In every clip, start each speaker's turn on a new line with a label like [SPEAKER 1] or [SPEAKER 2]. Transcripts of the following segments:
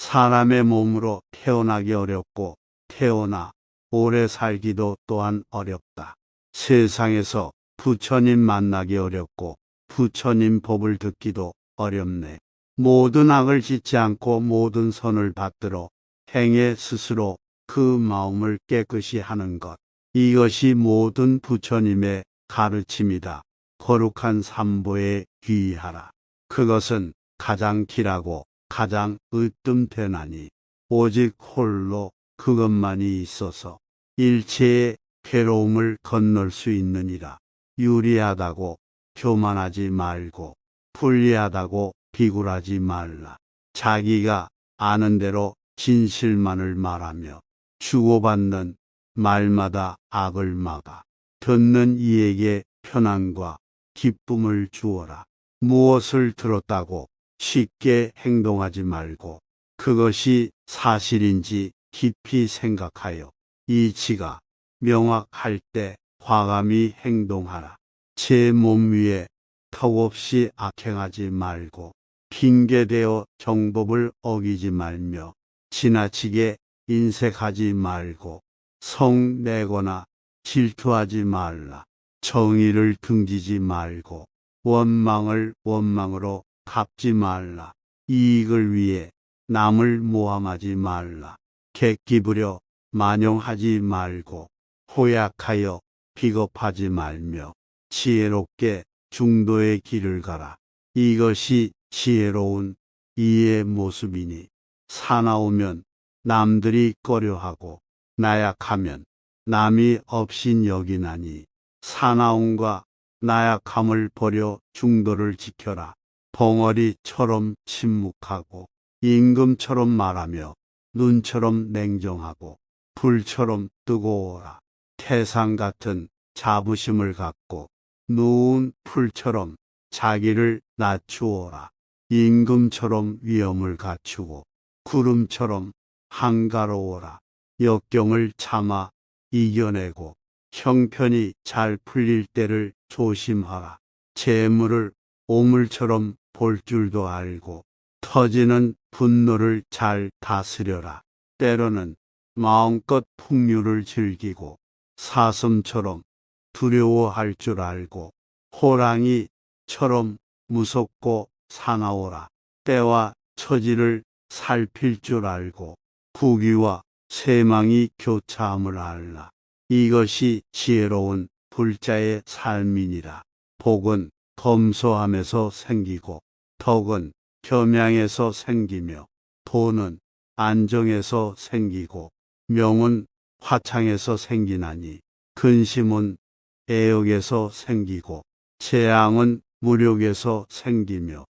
[SPEAKER 1] 사람의 몸으로 태어나기 어렵고 태어나 오래 살기도 또한 어렵다. 세상에서 부처님 만나기 어렵고 부처님 법을 듣기도 어렵네. 모든 악을 짓지 않고 모든 선을 받들어 행해 스스로 그 마음을 깨끗이 하는 것. 이것이 모든 부처님의 가르침이다. 거룩한 삼보에 귀의하라. 그것은 가장 길하고 가장 으뜸되나니 오직 홀로 그것만이 있어서 일체의 괴로움을 건널 수 있느니라. 유리하다고 교만하지 말고 불리하다고 비굴하지 말라. 자기가 아는 대로 진실만을 말하며 주고받는 말마다 악을 막아 듣는 이에게 편안과 기쁨을 주어라. 무엇을 들었다고 쉽게 행동하지 말고 그것이 사실인지 깊이 생각하여 이치가 명확할 때 과감히 행동하라. 제 몸 위에 턱없이 악행하지 말고 핑계대어 정법을 어기지 말며 지나치게 인색하지 말고 성내거나 질투하지 말라. 정의를 등지지 말고 원망을 원망으로 갚지 말라. 이익을 위해 남을 모함하지 말라. 객기 부려 만용하지 말고 호약하여 비겁하지 말며 지혜롭게 중도의 길을 가라. 이것이 지혜로운 이의 모습이니 사나우면 남들이 꺼려하고 나약하면 남이 업신 여기나니 사나움과 나약함을 버려 중도를 지켜라. 벙어리처럼 침묵하고 임금처럼 말하며 눈처럼 냉정하고 불처럼 뜨거워라. 태산 같은 자부심을 갖고 누운 풀처럼 자기를 낮추어라. 임금처럼 위엄을 갖추고 구름처럼 한가로워라. 역경을 참아 이겨내고 형편이 잘 풀릴 때를 조심하라. 재물을 오물처럼 볼 줄도 알고 터지는 분노를 잘 다스려라. 때로는 마음껏 풍류를 즐기고 사슴처럼 두려워할 줄 알고 호랑이처럼 무섭고 사나워라. 때와 처지를 살필 줄 알고 부귀와 세망이 교차함을 알라. 이것이 지혜로운 불자의 삶이니라. 복은 검소함에서 생기고 덕은 겸양에서 생기며 돈은 안정에서 생기고 명은 화창에서 생기나니 근심은 애욕에서 생기고 재앙은 무력에서 생기며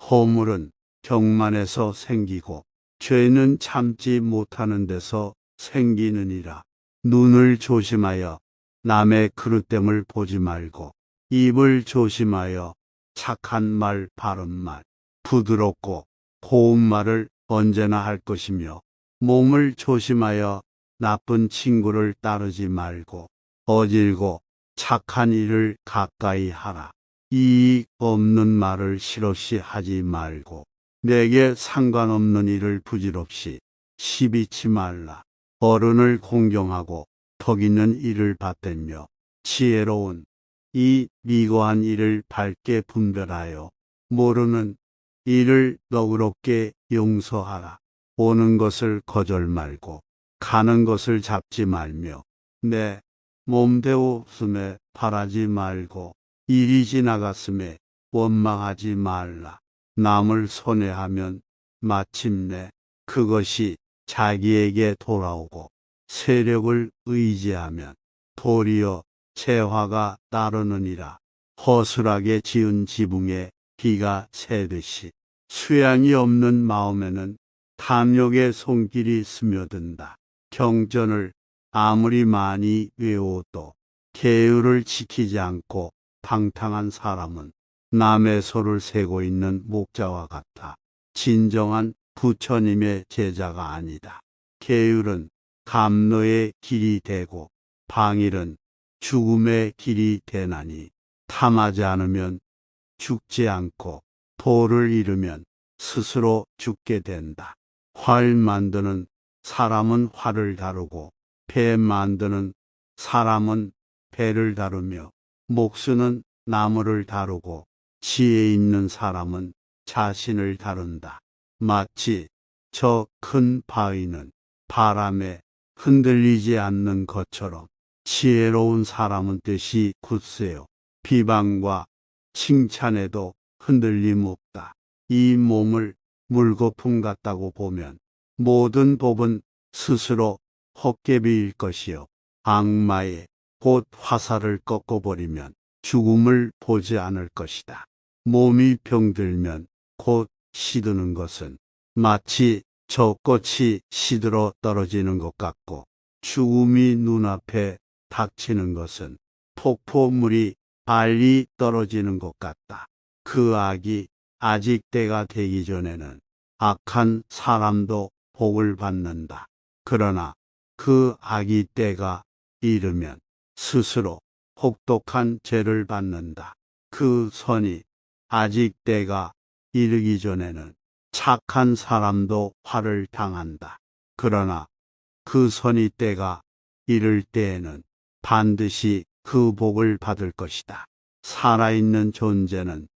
[SPEAKER 1] 허물은 경만에서 생기고 죄는 참지 못하는 데서 생기느니라. 눈을 조심하여 남의 그릇됨을 보지 말고 입을 조심하여 착한 말 바른 말 부드럽고 고운 말을 언제나 할 것이며 몸을 조심하여 나쁜 친구를 따르지 말고 어질고 착한 일을 가까이 하라. 이익 없는 말을 실없이 하지 말고 내게 상관없는 일을 부질없이 시비치 말라. 어른을 공경하고 덕 있는 일을 받들며 지혜로운 이 미고한 일을 밝게 분별하여 모르는 일을 너그럽게 용서하라. 오는 것을 거절 말고 가는 것을 잡지 말며 내 몸대없음에 바라지 말고 일이 지나갔음에 원망하지 말라. 남을 손해하면 마침내 그것이 자기에게 돌아오고 세력을 의지하면 도리어 재화가 따르느니라. 허술하게 지은 지붕에 비가 새듯이 수양이 없는 마음에는 탐욕의 손길이 스며든다. 경전을 아무리 많이 외워도 계율을 지키지 않고 방탕한 사람은 남의 소를 세고 있는 목자와 같아. 진정한 부처님의 제자가 아니다. 계율은 감노의 길이 되고 방일은 죽음의 길이 되나니 탐하지 않으면 죽지 않고 도를 잃으면 스스로 죽게 된다. 활 만드는 사람은 활을 다루고 배 만드는 사람은 배를 다루며 목 쓰는 나무를 다루고 지혜 있는 사람은 자신을 다룬다. 마치 저 큰 바위는 바람에 흔들리지 않는 것처럼 지혜로운 사람은 뜻이 굳세요. 비방과 칭찬에도 흔들림 없다. 이 몸을 물거품 같다고 보면 모든 법은 스스로 헛개비일 것이요. 악마의 곧 화살을 꺾어버리면 죽음을 보지 않을 것이다. 몸이 병들면 곧 시드는 것은 마치 젖꽃이 시들어 떨어지는 것 같고 죽음이 눈앞에 닥치는 것은 폭포물이 빨리 떨어지는 것 같다. 그 악이 아직 때가 되기 전에는 악한 사람도 복을 받는다. 그러나 그 악이 때가 이르면 스스로 혹독한 죄를 받는다. 그 선이 아직 때가 이르기 전에는 착한 사람도 화를 당한다. 그러나 그 선이 때가 이를 때에는 반드시 그 복을 받을 것이다. 살아있는 존재는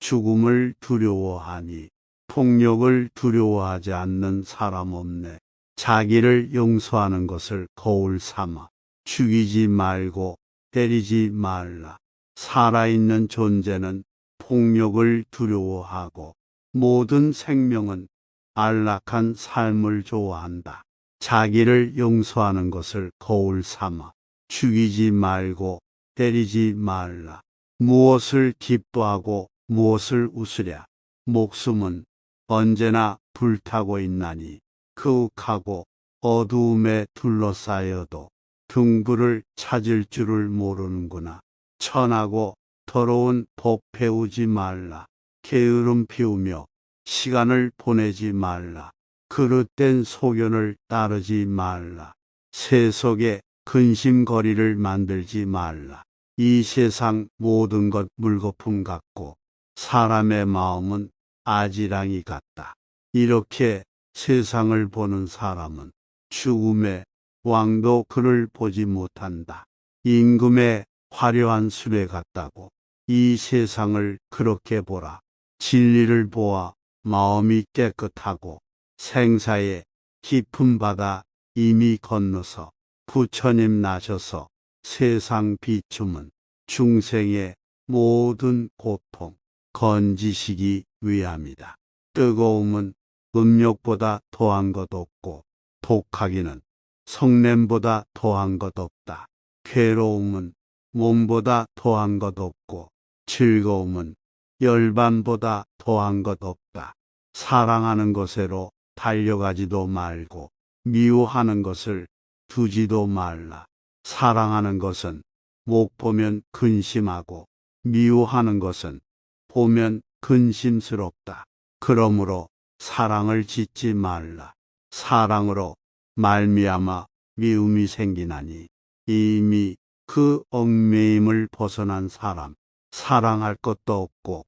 [SPEAKER 1] 죽음을 두려워하니 폭력을 두려워하지 않는 사람 없네. 자기를 용서하는 것을 거울 삼아 죽이지 말고 때리지 말라. 살아있는 존재는 폭력을 두려워하고 모든 생명은 안락한 삶을 좋아한다. 자기를 용서하는 것을 거울 삼아 죽이지 말고 때리지 말라. 무엇을 기뻐하고 무엇을 웃으랴. 목숨은 언제나 불타고 있나니 그윽하고 어두움에 둘러싸여도 등불을 찾을 줄을 모르는구나. 천하고 더러운 법 배우지 말라. 게으름 피우며 시간을 보내지 말라. 그릇된 소견을 따르지 말라. 세속에 근심거리를 만들지 말라. 이 세상 모든 것 물거품 같고 사람의 마음은 아지랑이 같다. 이렇게 세상을 보는 사람은 죽음의 왕도 그를 보지 못한다. 임금의 화려한 수레 같다고 이 세상을 그렇게 보라. 진리를 보아 마음이 깨끗하고 생사의 깊은 바다 이미 건너서 부처님 나셔서 세상 비춤은 중생의 모든 고통 건지시기 위함이다. 뜨거움은 음욕보다 더한 것 없고 독하기는 성냄보다 더한 것 없다. 괴로움은 몸보다 더한 것 없고 즐거움은 열반보다 더한 것 없다. 사랑하는 것으로 달려가지도 말고 미워하는 것을 두지도 말라. 사랑하는 것은 못 보면 근심하고 미워하는 것은 보면 근심스럽다. 그러므로 사랑을 짓지 말라. 사랑으로 말미암아 미움이 생기나니 이미 그 얽매임을 벗어난 사람 사랑할 것도 없고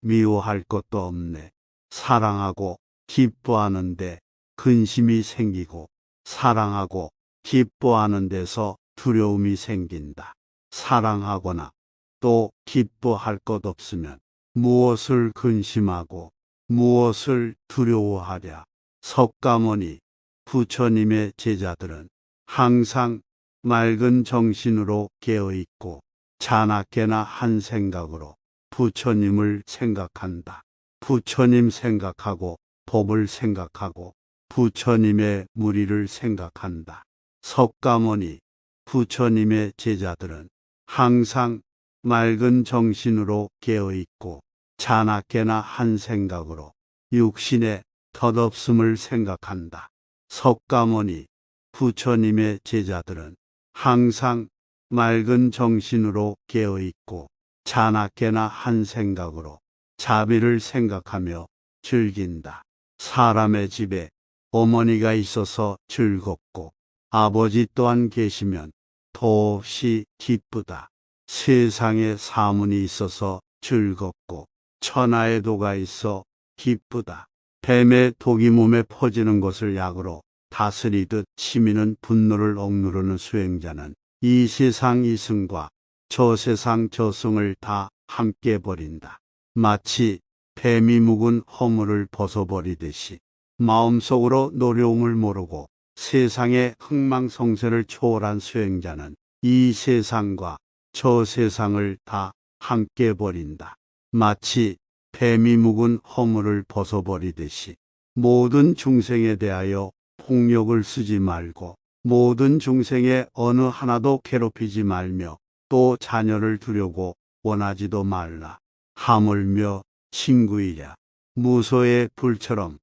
[SPEAKER 1] 미워할 것도 없네. 사랑하고 기뻐하는데 근심이 생기고 사랑하고 기뻐하는 데서 두려움이 생긴다. 사랑하거나 또 기뻐할 것 없으면 무엇을 근심하고 무엇을 두려워하랴. 석가모니 부처님의 제자들은 항상 맑은 정신으로 깨어있고 자나깨나 한 생각으로 부처님을 생각한다. 부처님 생각하고 법을 생각하고 부처님의 무리를 생각한다. 석가모니 부처님의 제자들은 항상 맑은 정신으로 깨어있고 자나깨나 한 생각으로 육신의 덧없음을 생각한다. 석가모니 부처님의 제자들은 항상 맑은 정신으로 깨어있고 자나깨나 한 생각으로 자비를 생각하며 즐긴다. 사람의 집에 어머니가 있어서 즐겁고 아버지 또한 계시면 더없이 기쁘다. 세상에 사문이 있어서 즐겁고 천하의 도가 있어 기쁘다. 뱀의 독이 몸에 퍼지는 것을 약으로 다스리듯 치미는 분노를 억누르는 수행자는 이 세상 이승과 저 세상 저승을 다 함께 버린다. 마치 뱀이 묵은 허물을 벗어버리듯이 마음속으로 노려움을 모르고 세상의 흥망성쇠를 초월한 수행자는 이 세상과 저 세상을 다 함께 버린다. 마치 뱀이 묵은 허물을 벗어버리듯이 모든 중생에 대하여 폭력을 쓰지 말고 모든 중생의 어느 하나도 괴롭히지 말며 또 자녀를 두려고 원하지도 말라. 하물며 친구이랴 무소의 불처럼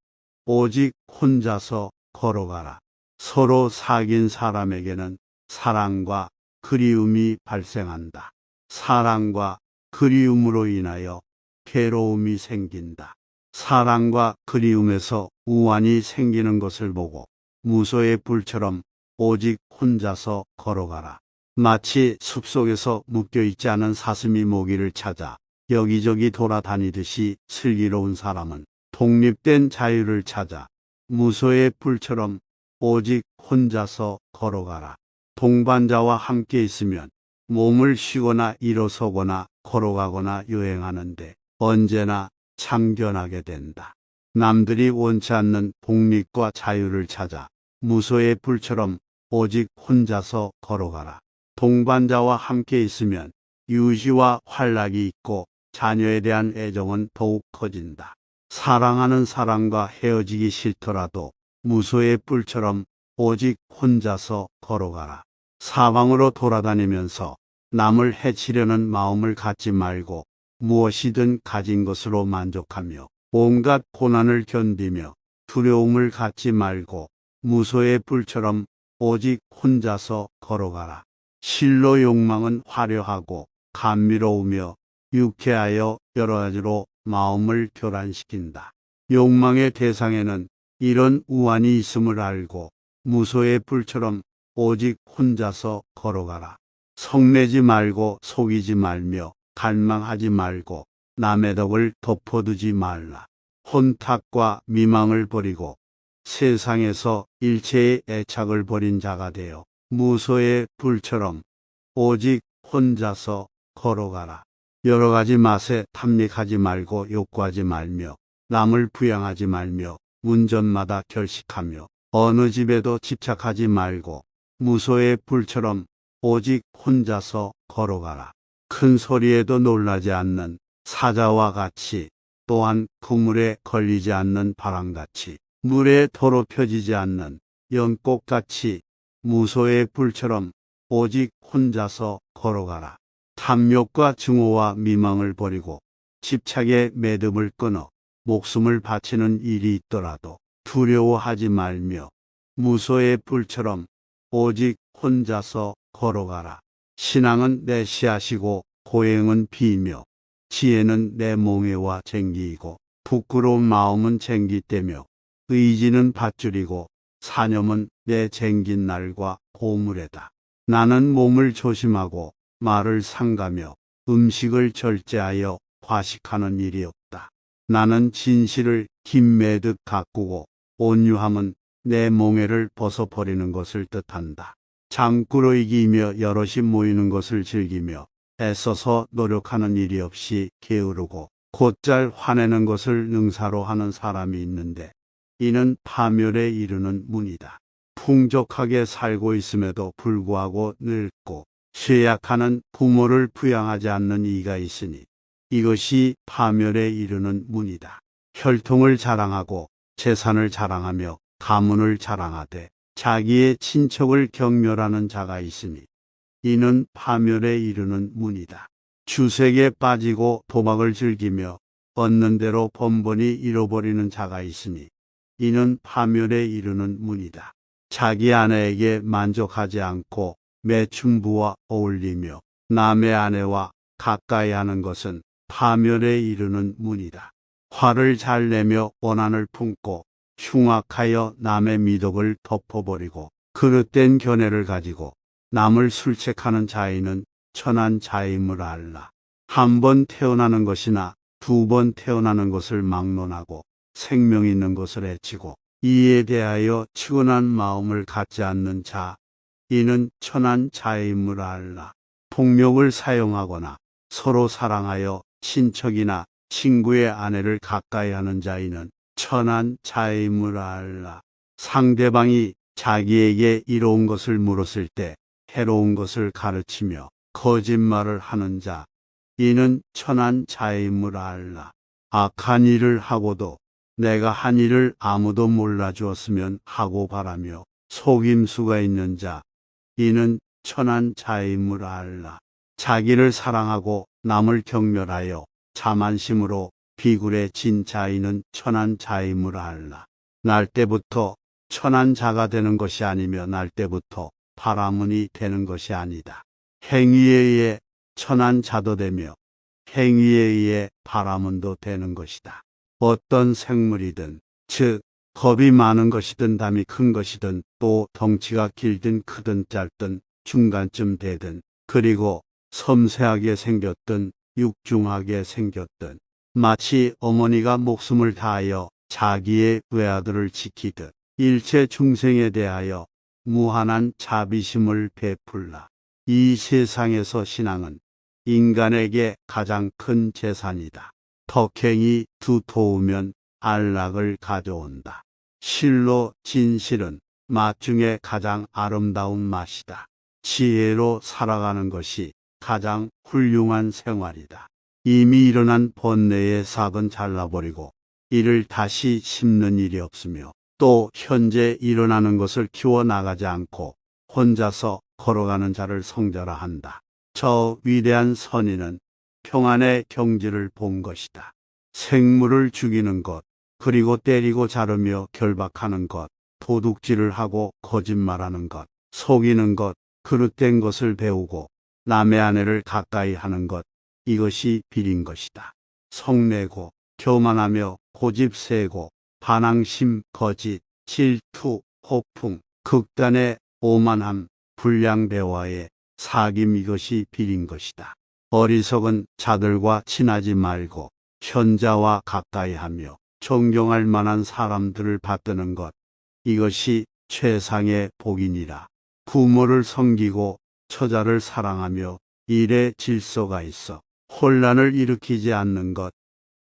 [SPEAKER 1] 오직 혼자서 걸어가라. 서로 사귄 사람에게는 사랑과 그리움이 발생한다. 사랑과 그리움으로 인하여 괴로움이 생긴다. 사랑과 그리움에서 우환이 생기는 것을 보고 무소의 불처럼 오직 혼자서 걸어가라. 마치 숲속에서 묶여있지 않은 사슴이 모기를 찾아 여기저기 돌아다니듯이 슬기로운 사람은 독립된 자유를 찾아 무소의 불처럼 오직 혼자서 걸어가라. 동반자와 함께 있으면 몸을 쉬거나 일어서거나 걸어가거나 여행하는데 언제나 참견하게 된다. 남들이 원치 않는 독립과 자유를 찾아 무소의 불처럼 오직 혼자서 걸어가라. 동반자와 함께 있으면 유희와 활락이 있고 자녀에 대한 애정은 더욱 커진다. 사랑하는 사람과 헤어지기 싫더라도 무소의 뿔처럼 오직 혼자서 걸어가라. 사방으로 돌아다니면서 남을 해치려는 마음을 갖지 말고 무엇이든 가진 것으로 만족하며 온갖 고난을 견디며 두려움을 갖지 말고 무소의 뿔처럼 오직 혼자서 걸어가라. 실로 욕망은 화려하고 감미로우며 유쾌하여 여러 가지로 마음을 교란시킨다. 욕망의 대상에는 이런 우환이 있음을 알고 무소의 불처럼 오직 혼자서 걸어가라. 성내지 말고 속이지 말며 갈망하지 말고 남의 덕을 덮어두지 말라. 혼탁과 미망을 버리고 세상에서 일체의 애착을 버린 자가 되어 무소의 불처럼 오직 혼자서 걸어가라. 여러 가지 맛에 탐닉하지 말고 욕구하지 말며 남을 부양하지 말며 운전마다 결식하며 어느 집에도 집착하지 말고 무소의 불처럼 오직 혼자서 걸어가라. 큰 소리에도 놀라지 않는 사자와 같이 또한 그물에 걸리지 않는 바람같이 물에 더럽혀지지 않는 연꽃같이 무소의 불처럼 오직 혼자서 걸어가라. 탐욕과 증오와 미망을 버리고 집착의 매듭을 끊어 목숨을 바치는 일이 있더라도 두려워하지 말며 무소의 불처럼 오직 혼자서 걸어가라. 신앙은 내 씨앗이고 고행은 비이며 지혜는 내 몽에와 쟁기이고 부끄러운 마음은 쟁기떼며 의지는 밧줄이고 사념은 내 쟁긴 날과 고무래다. 나는 몸을 조심하고 말을 삼가며 음식을 절제하여 과식하는 일이 없다. 나는 진실을 김매듯 가꾸고 온유함은 내 몽에를 벗어버리는 것을 뜻한다. 장꾸러기 이기며 여럿이 모이는 것을 즐기며 애써서 노력하는 일이 없이 게으르고 곧잘 화내는 것을 능사로 하는 사람이 있는데 이는 파멸에 이르는 문이다. 풍족하게 살고 있음에도 불구하고 늙고 쇠약하는 부모를 부양하지 않는 이가 있으니 이것이 파멸에 이르는 문이다. 혈통을 자랑하고 재산을 자랑하며 가문을 자랑하되 자기의 친척을 경멸하는 자가 있으니 이는 파멸에 이르는 문이다. 주색에 빠지고 도박을 즐기며 얻는 대로 번번이 잃어버리는 자가 있으니 이는 파멸에 이르는 문이다. 자기 아내에게 만족하지 않고 매춘부와 어울리며 남의 아내와 가까이 하는 것은 파멸에 이르는 문이다. 화를 잘 내며 원한을 품고 흉악하여 남의 미덕을 덮어버리고 그릇된 견해를 가지고 남을 술책하는 자인은 천한 자임을 알라. 한 번 태어나는 것이나 두 번 태어나는 것을 막론하고 생명 있는 것을 해치고 이에 대하여 치근한 마음을 갖지 않는 자, 이는 천한 자임을 알라. 폭력을 사용하거나 서로 사랑하여 친척이나 친구의 아내를 가까이 하는 자이는 천한 자임을 알라. 상대방이 자기에게 이로운 것을 물었을 때 해로운 것을 가르치며 거짓말을 하는 자, 이는 천한 자임을 알라. 악한 일을 하고도 내가 한 일을 아무도 몰라주었으면 하고 바라며 속임수가 있는 자, 이는 천한 자임을 알라. 자기를 사랑하고 남을 경멸하여 자만심으로 비굴에 진 자이는 천한 자임을 알라. 날 때부터 천한 자가 되는 것이 아니며 날 때부터 바라문이 되는 것이 아니다. 행위에 의해 천한 자도 되며 행위에 의해 바라문도 되는 것이다. 어떤 생물이든, 즉 겁이 많은 것이든 담이 큰 것이든 또 덩치가 길든 크든 짧든 중간쯤 되든 그리고 섬세하게 생겼든 육중하게 생겼든 마치 어머니가 목숨을 다하여 자기의 외아들을 지키듯 일체 중생에 대하여 무한한 자비심을 베풀라. 이 세상에서 신앙은 인간에게 가장 큰 재산이다. 덕행이 두터우면 안락을 가져온다. 실로 진실은 맛 중에 가장 아름다운 맛이다. 지혜로 살아가는 것이 가장 훌륭한 생활이다. 이미 일어난 번뇌의 싹은 잘라버리고 이를 다시 심는 일이 없으며 또 현재 일어나는 것을 키워나가지 않고 혼자서 걸어가는 자를 성자라 한다. 저 위대한 선인은 평안의 경지를 본 것이다. 생물을 죽이는 것, 그리고 때리고 자르며 결박하는 것, 도둑질을 하고 거짓말하는 것, 속이는 것, 그릇된 것을 배우고 남의 아내를 가까이 하는 것, 이것이 비린 것이다. 성내고 교만하며 고집 세고 반항심, 거짓, 질투, 호풍, 극단의 오만함, 불량 대화에 사귐, 이것이 비린 것이다. 어리석은 자들과 친하지 말고 현자와 가까이 하며 존경할 만한 사람들을 받드는 것, 이것이 최상의 복이니라. 부모를 섬기고 처자를 사랑하며 일에 질서가 있어 혼란을 일으키지 않는 것,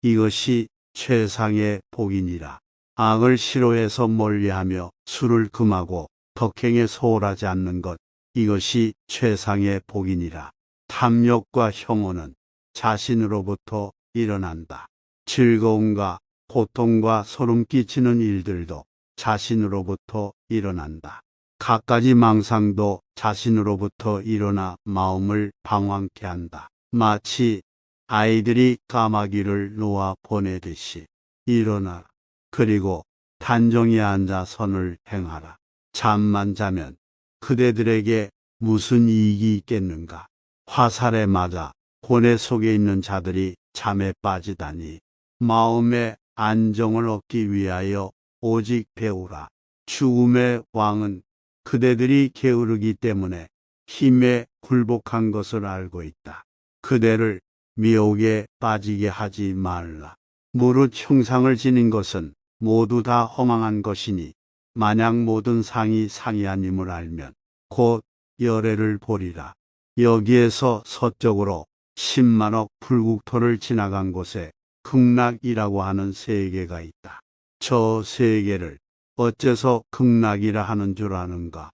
[SPEAKER 1] 이것이 최상의 복이니라. 악을 싫어해서 멀리하며 술을 금하고 덕행에 소홀하지 않는 것, 이것이 최상의 복이니라. 탐욕과 혐오는 자신으로부터 일어난다. 즐거움과 고통과 소름 끼치는 일들도 자신으로부터 일어난다. 갖가지 망상도 자신으로부터 일어나 마음을 방황케 한다. 마치 아이들이 까마귀를 놓아 보내듯이 일어나라. 그리고 단정히 앉아 선을 행하라. 잠만 자면 그대들에게 무슨 이익이 있겠는가. 화살에 맞아 고뇌 속에 있는 자들이 잠에 빠지다니 마음의 안정을 얻기 위하여 오직 배우라. 죽음의 왕은 그대들이 게으르기 때문에 힘에 굴복한 것을 알고 있다. 그대를 미혹에 빠지게 하지 말라. 무릇 형상을 지닌 것은 모두 다 허망한 것이니 만약 모든 상이 상이 아님을 알면 곧 열애를 보리라. 여기에서 서쪽으로 10만억 불국토를 지나간 곳에 극락이라고 하는 세계가 있다. 저 세계를 어째서 극락이라 하는 줄 아는가?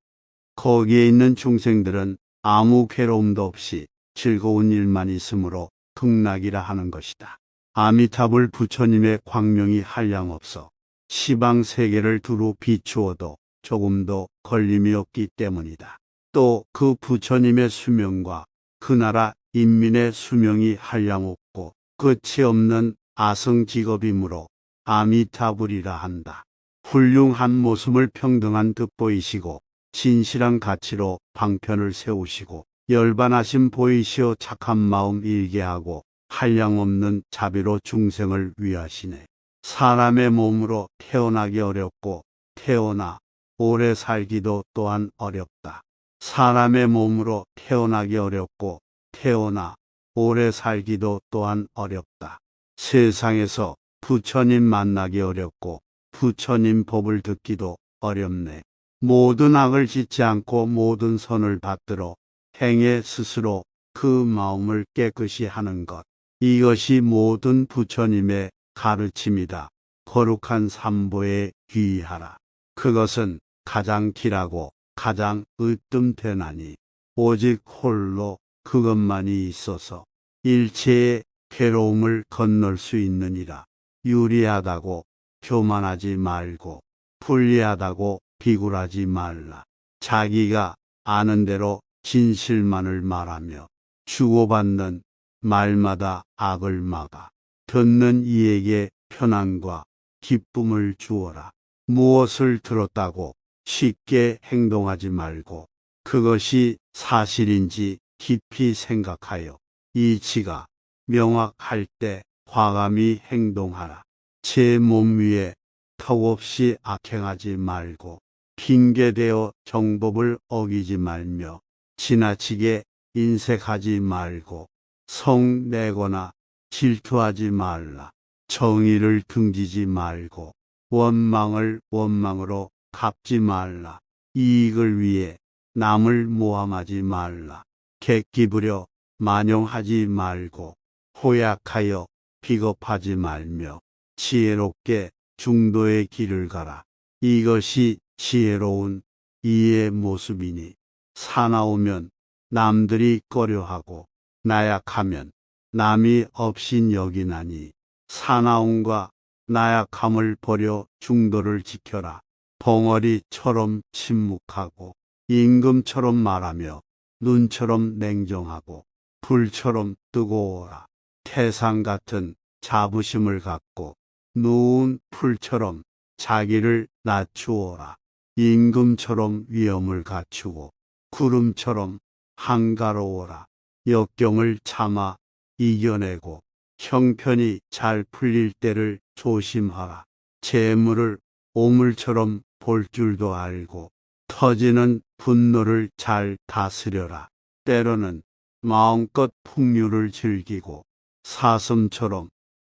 [SPEAKER 1] 거기에 있는 중생들은 아무 괴로움도 없이 즐거운 일만 있으므로 극락이라 하는 것이다. 아미타불 부처님의 광명이 한량없어 시방 세계를 두루 비추어도 조금도 걸림이 없기 때문이다. 또 그 부처님의 수명과 그 나라 인민의 수명이 한량없고 끝이 없는 아승직업이므로 아미타불이라 한다. 훌륭한 모습을 평등한 듯 보이시고 진실한 가치로 방편을 세우시고 열반하심 보이시어 착한 마음 일게 하고 한량없는 자비로 중생을 위하시네. 사람의 몸으로 태어나기 어렵고 태어나 오래 살기도 또한 어렵다. 사람의 몸으로 태어나기 어렵고 태어나 오래 살기도 또한 어렵다. 세상에서 부처님 만나기 어렵고 부처님 법을 듣기도 어렵네. 모든 악을 짓지 않고 모든 선을 받들어 행해 스스로 그 마음을 깨끗이 하는 것. 이것이 모든 부처님의 가르침이다. 거룩한 삼보에 귀의하라. 그것은 가장 길하고 가장 으뜸되나니 오직 홀로 그것만이 있어서 일체의 괴로움을 건널 수 있느니라. 유리하다고 교만하지 말고 불리하다고 비굴하지 말라. 자기가 아는 대로 진실만을 말하며 주고받는 말마다 악을 막아 듣는 이에게 편안과 기쁨을 주어라. 무엇을 들었다고 쉽게 행동하지 말고 그것이 사실인지 깊이 생각하여 이치가 명확할 때 과감히 행동하라. 제 몸 위에 턱없이 악행하지 말고 핑계대어 정법을 어기지 말며 지나치게 인색하지 말고 성내거나 질투하지 말라. 정의를 등지지 말고 원망을 원망으로 갚지 말라. 이익을 위해 남을 모함하지 말라. 객기 부려 만용하지 말고 호약하여 비겁하지 말며 지혜롭게 중도의 길을 가라. 이것이 지혜로운 이의 모습이니 사나우면 남들이 꺼려하고 나약하면 남이 없인 여기나니 사나움과 나약함을 버려 중도를 지켜라. 벙어리처럼 침묵하고 임금처럼 말하며 눈처럼 냉정하고 불처럼 뜨거워라. 태상 같은 자부심을 갖고 누운 풀처럼 자기를 낮추어라. 임금처럼 위엄을 갖추고 구름처럼 한가로워라. 역경을 참아 이겨내고 형편이 잘 풀릴 때를 조심하라. 재물을 오물처럼 볼 줄도 알고 터지는 분노를 잘 다스려라. 때로는 마음껏 풍류를 즐기고 사슴처럼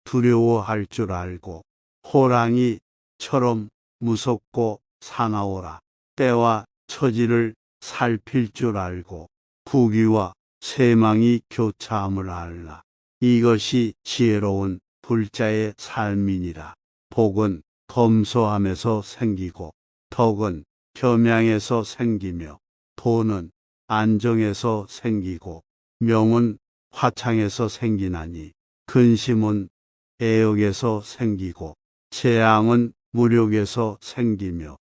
[SPEAKER 1] 두려워할 줄 알고 호랑이처럼 무섭고 사나워라. 때와 처지를 살필 줄 알고 부귀와 세망이 교차함을 알라. 이것이 지혜로운 불자의 삶이니라. 복은 검소함에서 생기고 덕은 겸양에서 생기며 도는 안정에서 생기고 명은 화창에서 생기나니 근심은 애욕에서 생기고 재앙은 무력에서 생기며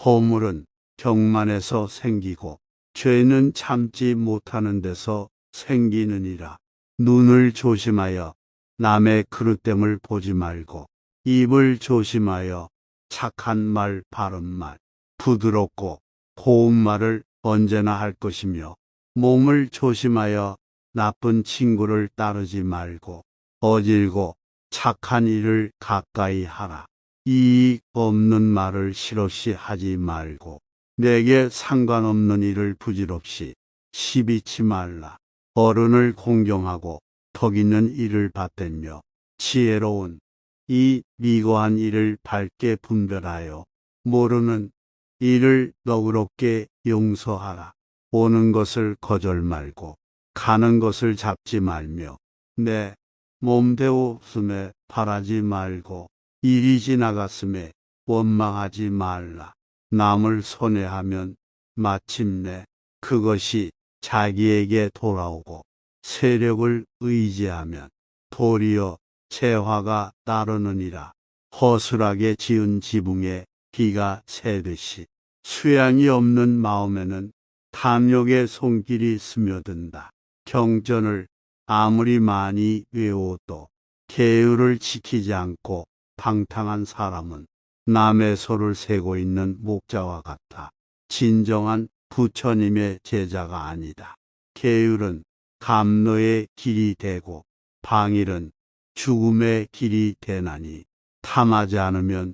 [SPEAKER 1] 허물은 경만에서 생기고 죄는 참지 못하는 데서 생기느니라. 눈을 조심하여 남의 그릇됨을 보지 말고 입을 조심하여 착한 말 바른 말 부드럽고 고운 말을 언제나 할 것이며 몸을 조심하여 나쁜 친구를 따르지 말고 어질고 착한 일을 가까이 하라. 이익 없는 말을 실없이 하지 말고 내게 상관없는 일을 부질없이 시비치 말라. 어른을 공경하고 덕 있는 일을 받들며 지혜로운 이 미고한 일을 밝게 분별하여 모르는 일을 너그럽게 용서하라. 오는 것을 거절 말고 가는 것을 잡지 말며 내 몸대로 없음에 바라지 말고 일이 지나갔음에 원망하지 말라. 남을 손해하면 마침내 그것이 자기에게 돌아오고 세력을 의지하면 도리어 재화가 따르느니라. 허술하게 지은 지붕에 비가 새듯이 수양이 없는 마음에는 탐욕의 손길이 스며든다. 경전을 아무리 많이 외워도 계율을 지키지 않고 방탕한 사람은 남의 소를 세고 있는 목자와 같아. 진정한 부처님의 제자가 아니다. 계율은 감노의 길이 되고 방일은 죽음의 길이 되나니 탐하지 않으면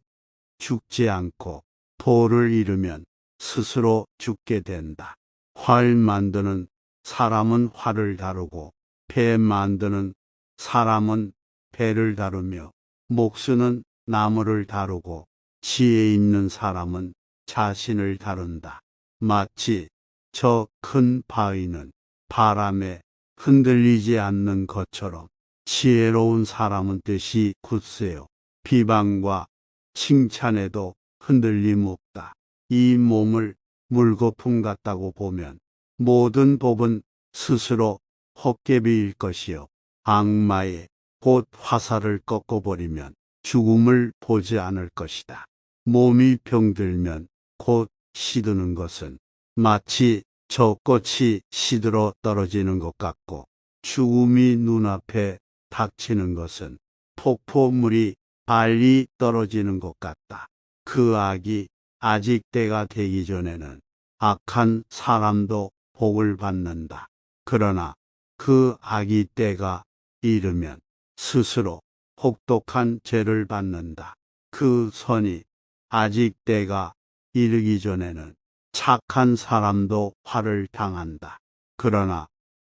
[SPEAKER 1] 죽지 않고 도를 잃으면 스스로 죽게 된다. 활 만드는 사람은 활을 다루고 배 만드는 사람은 배를 다루며 목수는 나무를 다루고 지혜 있는 사람은 자신을 다룬다. 마치 저 큰 바위는 바람에 흔들리지 않는 것처럼 지혜로운 사람은 뜻이 굳세요. 비방과 칭찬에도 흔들림 없다. 이 몸을 물거품 같다고 보면 모든 법은 스스로 헛개비일 것이요. 악마의 곧 화살을 꺾어버리면 죽음을 보지 않을 것이다. 몸이 병들면 곧 시드는 것은 마치 저 꽃이 시들어 떨어지는 것 같고, 죽음이 눈앞에 닥치는 것은 폭포물이 빨리 떨어지는 것 같다. 그 악이 아직 때가 되기 전에는 악한 사람도 복을 받는다. 그러나 그 악이 때가 이르면 스스로 혹독한 죄를 받는다. 그 선이 아직 때가 이르기 전에는 착한 사람도 화를 당한다. 그러나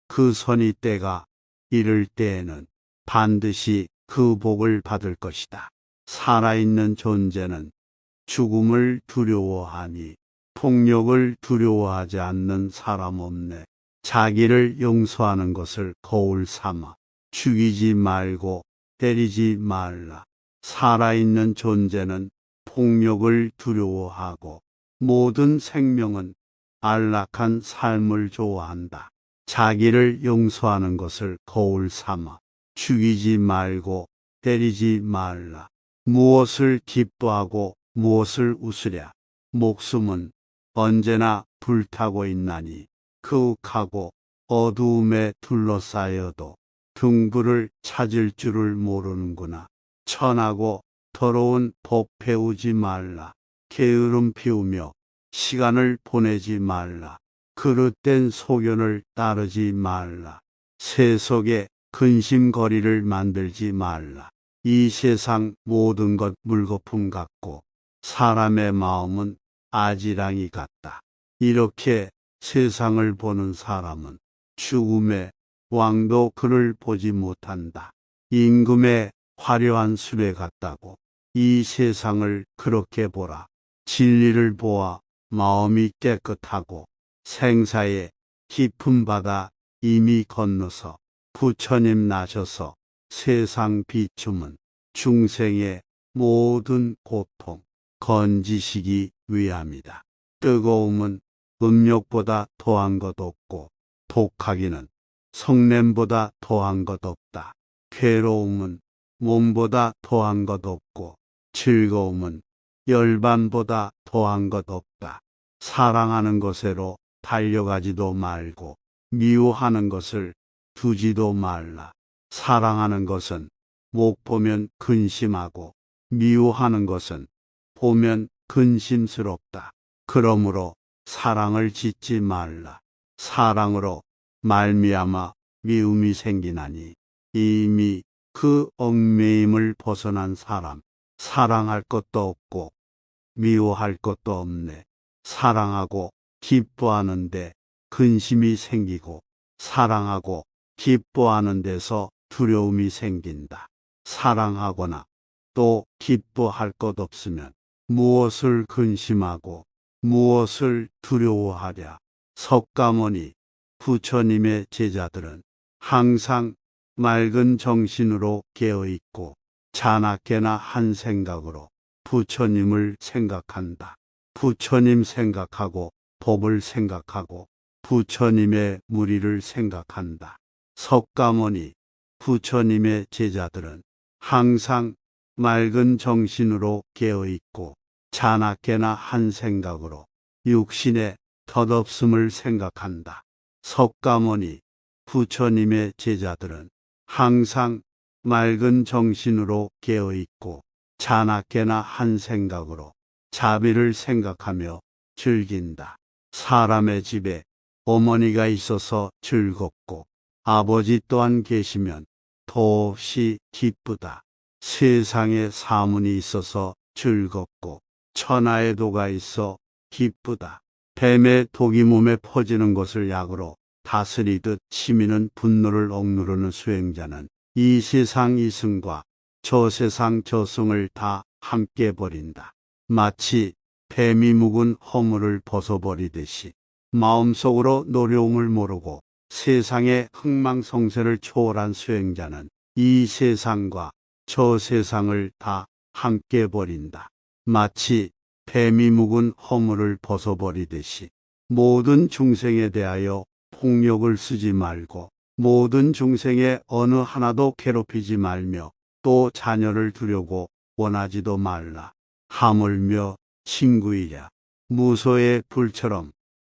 [SPEAKER 1] 그 선이 때가 이를 때에는 반드시 그 복을 받을 것이다. 살아있는 존재는 죽음을 두려워하니 폭력을 두려워하지 않는 사람 없네. 자기를 용서하는 것을 거울 삼아 죽이지 말고 때리지 말라. 살아있는 존재는 폭력을 두려워하고 모든 생명은 안락한 삶을 좋아한다. 자기를 용서하는 것을 거울 삼아 죽이지 말고 때리지 말라. 무엇을 기뻐하고 무엇을 웃으랴. 목숨은 언제나 불타고 있나니 그윽하고 어두움에 둘러싸여도 등불을 찾을 줄을 모르는구나. 천하고 더러운 법 배우지 말라. 게으름 피우며 시간을 보내지 말라. 그릇된 소견을 따르지 말라. 세속에 근심거리를 만들지 말라. 이 세상 모든 것 물거품 같고 사람의 마음은 아지랑이 같다. 이렇게 세상을 보는 사람은 죽음의 왕도 그를 보지 못한다. 임금의 화려한 수레 같다고 이 세상을 그렇게 보라. 진리를 보아 마음이 깨끗하고 생사의 깊은 바다 이미 건너서 부처님 나셔서 세상 비춤은 중생의 모든 고통 건지시기 위함이다. 뜨거움은 음욕보다 더한 것 없고 독하기는 성냄보다 더한 것 없다. 괴로움은 몸보다 더한 것 없고 즐거움은 열반보다 더한 것 없다. 사랑하는 것으로 달려가지도 말고 미워하는 것을 두지도 말라. 사랑하는 것은 못 보면 근심하고 미워하는 것은 보면 근심스럽다. 그러므로 사랑을 짓지 말라. 사랑으로 말미암아 미움이 생기나니 이미 그 얽매임을 벗어난 사람, 사랑할 것도 없고 미워할 것도 없네. 사랑하고 기뻐하는데 근심이 생기고 사랑하고 기뻐하는 데서 두려움이 생긴다. 사랑하거나 또 기뻐할 것 없으면 무엇을 근심하고 무엇을 두려워하랴. 석가모니 부처님의 제자들은 항상 맑은 정신으로 깨어있고 자나깨나 한 생각으로 부처님을 생각한다. 부처님 생각하고 법을 생각하고 부처님의 무리를 생각한다. 석가모니 부처님의 제자들은 항상 맑은 정신으로 깨어있고 자나깨나 한 생각으로 육신의 덧없음을 생각한다. 석가모니 부처님의 제자들은 항상 맑은 정신으로 깨어있고 자나깨나 한 생각으로 자비를 생각하며 즐긴다. 사람의 집에 어머니가 있어서 즐겁고 아버지 또한 계시면 더없이 기쁘다. 세상에 사문이 있어서 즐겁고 천하의 도가 있어 기쁘다. 뱀의 독이 몸에 퍼지는 것을 약으로 다스리듯 치미는 분노를 억누르는 수행자는 이 세상 이승과 저 세상 저승을 다 함께 버린다. 마치 뱀이 묵은 허물을 벗어버리듯이 마음속으로 노려움을 모르고 세상의 흥망성쇠를 초월한 수행자는 이 세상과 저 세상을 다 함께 버린다. 마치 뱀이 묵은 허물을 벗어버리듯이 모든 중생에 대하여 폭력을 쓰지 말고 모든 중생의 어느 하나도 괴롭히지 말며 또 자녀를 두려고 원하지도 말라. 하물며 친구이랴 무소의 불처럼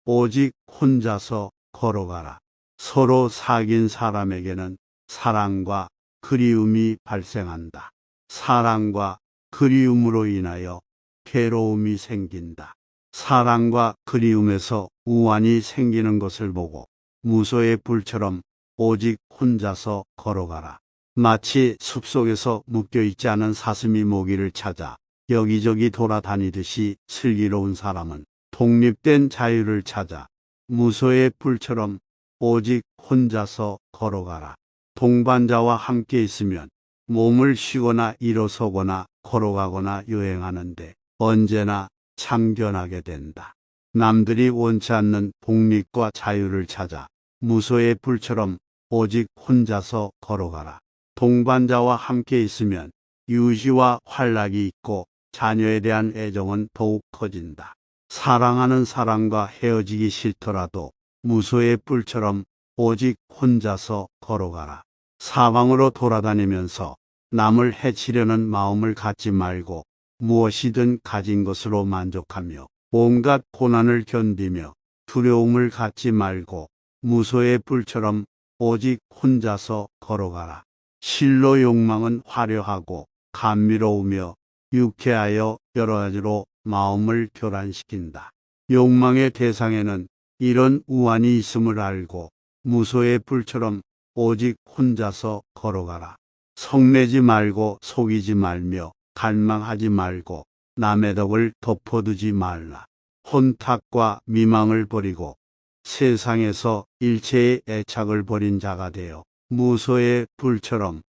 [SPEAKER 1] 오직 혼자서 걸어가라. 서로 사귄 사람에게는 사랑과 그리움이 발생한다. 사랑과 그리움으로 인하여 괴로움이 생긴다. 사랑과 그리움에서 우환이 생기는 것을 보고 무소의 불처럼 오직 혼자서 걸어가라. 마치 숲속에서 묶여있지 않은 사슴이 모기를 찾아 여기저기 돌아다니듯이 슬기로운 사람은 독립된 자유를 찾아 무소의 불처럼 오직 혼자서 걸어가라. 동반자와 함께 있으면 몸을 쉬거나 일어서거나 걸어가거나 여행하는데 언제나 참견하게 된다. 남들이 원치 않는 독립과 자유를 찾아 무소의 불처럼 오직 혼자서 걸어가라. 동반자와 함께 있으면 유희와 활락이 있고 자녀에 대한 애정은 더욱 커진다. 사랑하는 사람과 헤어지기 싫더라도 무소의 뿔처럼 오직 혼자서 걸어가라. 사방으로 돌아다니면서 남을 해치려는 마음을 갖지 말고 무엇이든 가진 것으로 만족하며 온갖 고난을 견디며 두려움을 갖지 말고 무소의 뿔처럼 오직 혼자서 걸어가라. 실로 욕망은 화려하고 감미로우며 유쾌하여 여러 가지로 마음을 교란시킨다. 욕망의 대상에는 이런 우환이 있음을 알고 무소의 불처럼 오직 혼자서 걸어가라. 성내지 말고 속이지 말며 갈망하지 말고 남의 덕을 덮어두지 말라. 혼탁과 미망을 버리고 세상에서 일체의 애착을 버린 자가 되어 무소의 불처럼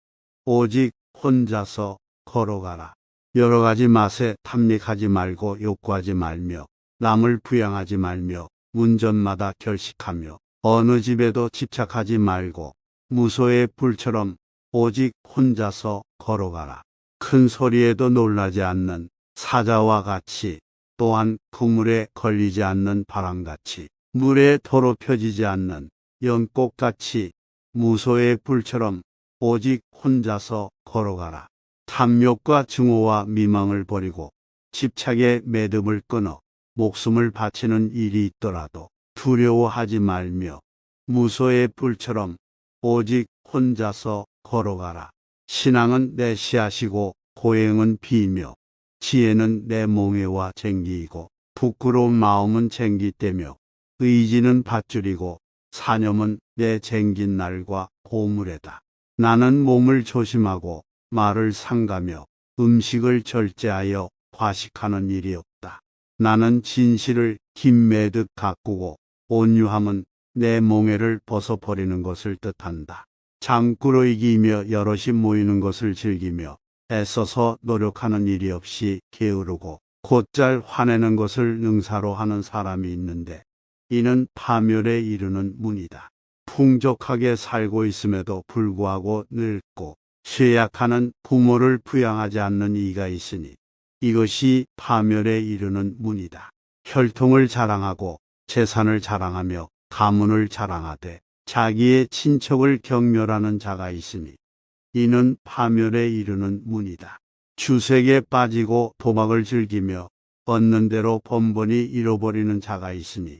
[SPEAKER 1] 오직 혼자서 걸어가라. 여러 가지 맛에 탐닉하지 말고 욕구하지 말며 남을 부양하지 말며 문전마다 결식하며 어느 집에도 집착하지 말고 무소의 불처럼 오직 혼자서 걸어가라. 큰 소리에도 놀라지 않는 사자와 같이 또한 그물에 걸리지 않는 바람같이 물에 더럽혀지지 않는 연꽃같이 무소의 불처럼 오직 혼자서 걸어가라. 탐욕과 증오와 미망을 버리고 집착의 매듭을 끊어 목숨을 바치는 일이 있더라도 두려워하지 말며 무소의 불처럼 오직 혼자서 걸어가라. 신앙은 내 씨앗이고 고행은 비이며 지혜는 내 몽에와 쟁기이고 부끄러운 마음은 쟁기대며 의지는 밧줄이고 사념은 내 쟁긴 날과 보물에다. 나는 몸을 조심하고 말을 삼가며 음식을 절제하여 과식하는 일이 없다. 나는 진실을 김매듯 가꾸고 온유함은 내 몽에를 벗어버리는 것을 뜻한다. 장구로 이기며 여럿이 모이는 것을 즐기며 애써서 노력하는 일이 없이 게으르고 곧잘 화내는 것을 능사로 하는 사람이 있는데 이는 파멸에 이르는 문이다. 풍족하게 살고 있음에도 불구하고 늙고 쇠약하는 부모를 부양하지 않는 이가 있으니 이것이 파멸에 이르는 문이다. 혈통을 자랑하고 재산을 자랑하며 가문을 자랑하되 자기의 친척을 경멸하는 자가 있으니 이는 파멸에 이르는 문이다. 주색에 빠지고 도박을 즐기며 얻는 대로 번번이 잃어버리는 자가 있으니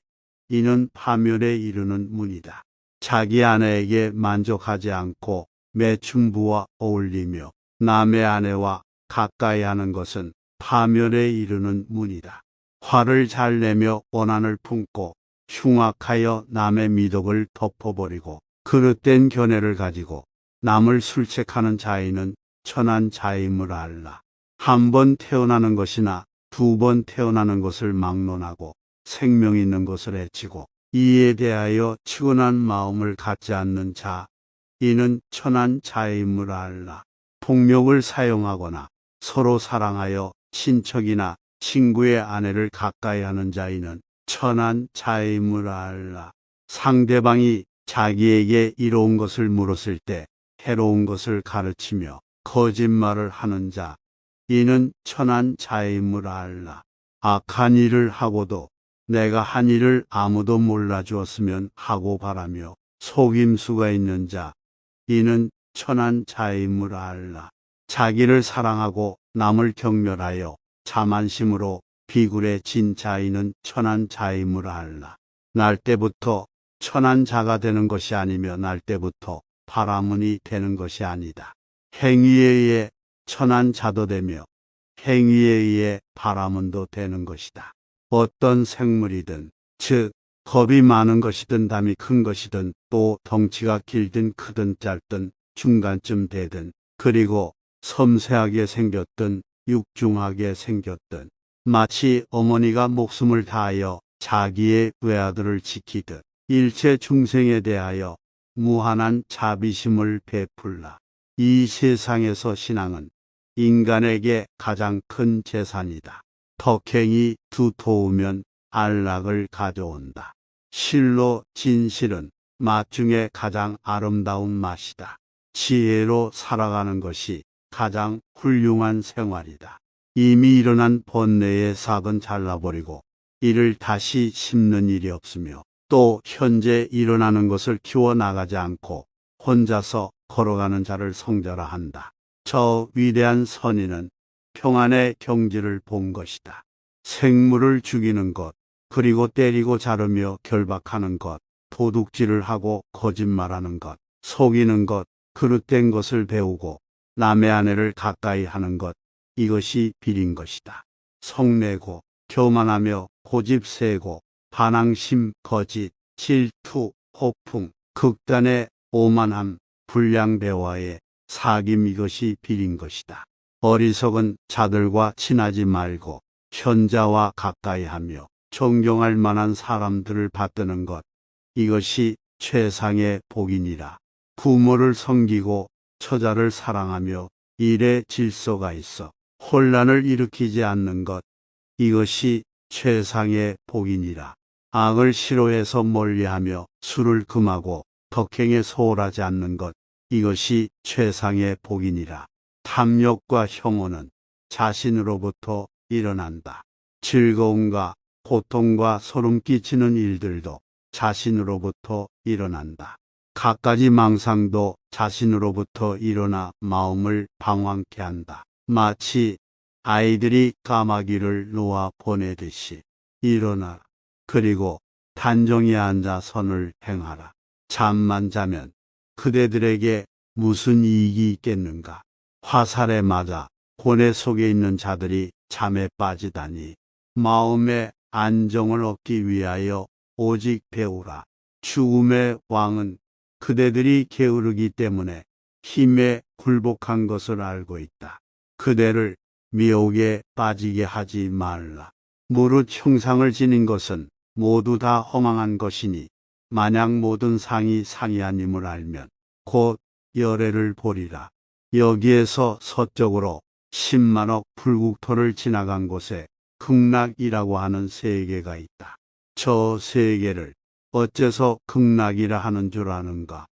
[SPEAKER 1] 이는 파멸에 이르는 문이다. 자기 아내에게 만족하지 않고 매춘부와 어울리며 남의 아내와 가까이 하는 것은 파멸에 이르는 문이다. 화를 잘 내며 원한을 품고 흉악하여 남의 미덕을 덮어버리고 그릇된 견해를 가지고 남을 술책하는 자인은 천한 자임을 알라. 한 번 태어나는 것이나 두 번 태어나는 것을 막론하고 생명 있는 것을 해치고 이에 대하여 치근한 마음을 갖지 않는 자, 이는 천한 자임을 알라. 폭력을 사용하거나 서로 사랑하여 친척이나 친구의 아내를 가까이 하는 자이는 천한 자임을 알라. 상대방이 자기에게 이로운 것을 물었을 때 해로운 것을 가르치며 거짓말을 하는 자, 이는 천한 자임을 알라. 악한 일을 하고도 내가 한 일을 아무도 몰라주었으면 하고 바라며 속임수가 있는 자, 이는 천한 자임을 알라. 자기를 사랑하고 남을 경멸하여 자만심으로 비굴해진 자이는 천한 자임을 알라. 날 때부터 천한 자가 되는 것이 아니며 날 때부터 바라문이 되는 것이 아니다. 행위에 의해 천한 자도 되며 행위에 의해 바라문도 되는 것이다. 어떤 생물이든 즉 겁이 많은 것이든 담이 큰 것이든 또 덩치가 길든 크든 짧든 중간쯤 되든 그리고 섬세하게 생겼든 육중하게 생겼든 마치 어머니가 목숨을 다하여 자기의 외아들을 지키듯 일체 중생에 대하여 무한한 자비심을 베풀라. 이 세상에서 신앙은 인간에게 가장 큰 재산이다. 덕행이 두터우면 안락을 가져온다. 실로 진실은 맛 중에 가장 아름다운 맛이다. 지혜로 살아가는 것이 가장 훌륭한 생활이다. 이미 일어난 번뇌의 싹은 잘라버리고 이를 다시 심는 일이 없으며 또 현재 일어나는 것을 키워나가지 않고 혼자서 걸어가는 자를 성자라 한다. 저 위대한 선인은 평안의 경지를 본 것이다. 생물을 죽이는 것, 그리고 때리고 자르며 결박하는 것, 도둑질을 하고 거짓말하는 것, 속이는 것, 그릇된 것을 배우고 남의 아내를 가까이 하는 것, 이것이 비린 것이다. 성내고 교만하며 고집세고 반항심, 거짓, 질투, 호풍, 극단의 오만함, 불량대화에 사귐, 이것이 비린 것이다. 어리석은 자들과 친하지 말고 현자와 가까이 하며 존경할 만한 사람들을 받드는 것, 이것이 최상의 복이니라. 부모를 섬기고 처자를 사랑하며 일에 질서가 있어 혼란을 일으키지 않는 것, 이것이 최상의 복이니라. 악을 싫어해서 멀리하며 술을 금하고 덕행에 소홀하지 않는 것, 이것이 최상의 복이니라. 탐욕과 혐오는 자신으로부터 일어난다. 즐거움과 고통과 소름 끼치는 일들도 자신으로부터 일어난다. 갖가지 망상도 자신으로부터 일어나 마음을 방황케 한다. 마치 아이들이 까마귀를 놓아 보내듯이 일어나라. 그리고 단정히 앉아 선을 행하라. 잠만 자면 그대들에게 무슨 이익이 있겠는가. 화살에 맞아 고뇌 속에 있는 자들이 잠에 빠지다니 마음의 안정을 얻기 위하여 오직 배우라. 죽음의 왕은 그대들이 게으르기 때문에 힘에 굴복한 것을 알고 있다. 그대를 미혹에 빠지게 하지 말라. 무릇 형상을 지닌 것은 모두 다 허망한 것이니 만약 모든 상이 상이 아님을 알면 곧 열애를 보리라. 여기에서 서쪽으로 10만억 불국토를 지나간 곳에 극락이라고 하는 세계가 있다. 저 세계를 어째서 극락이라 하는 줄 아는가?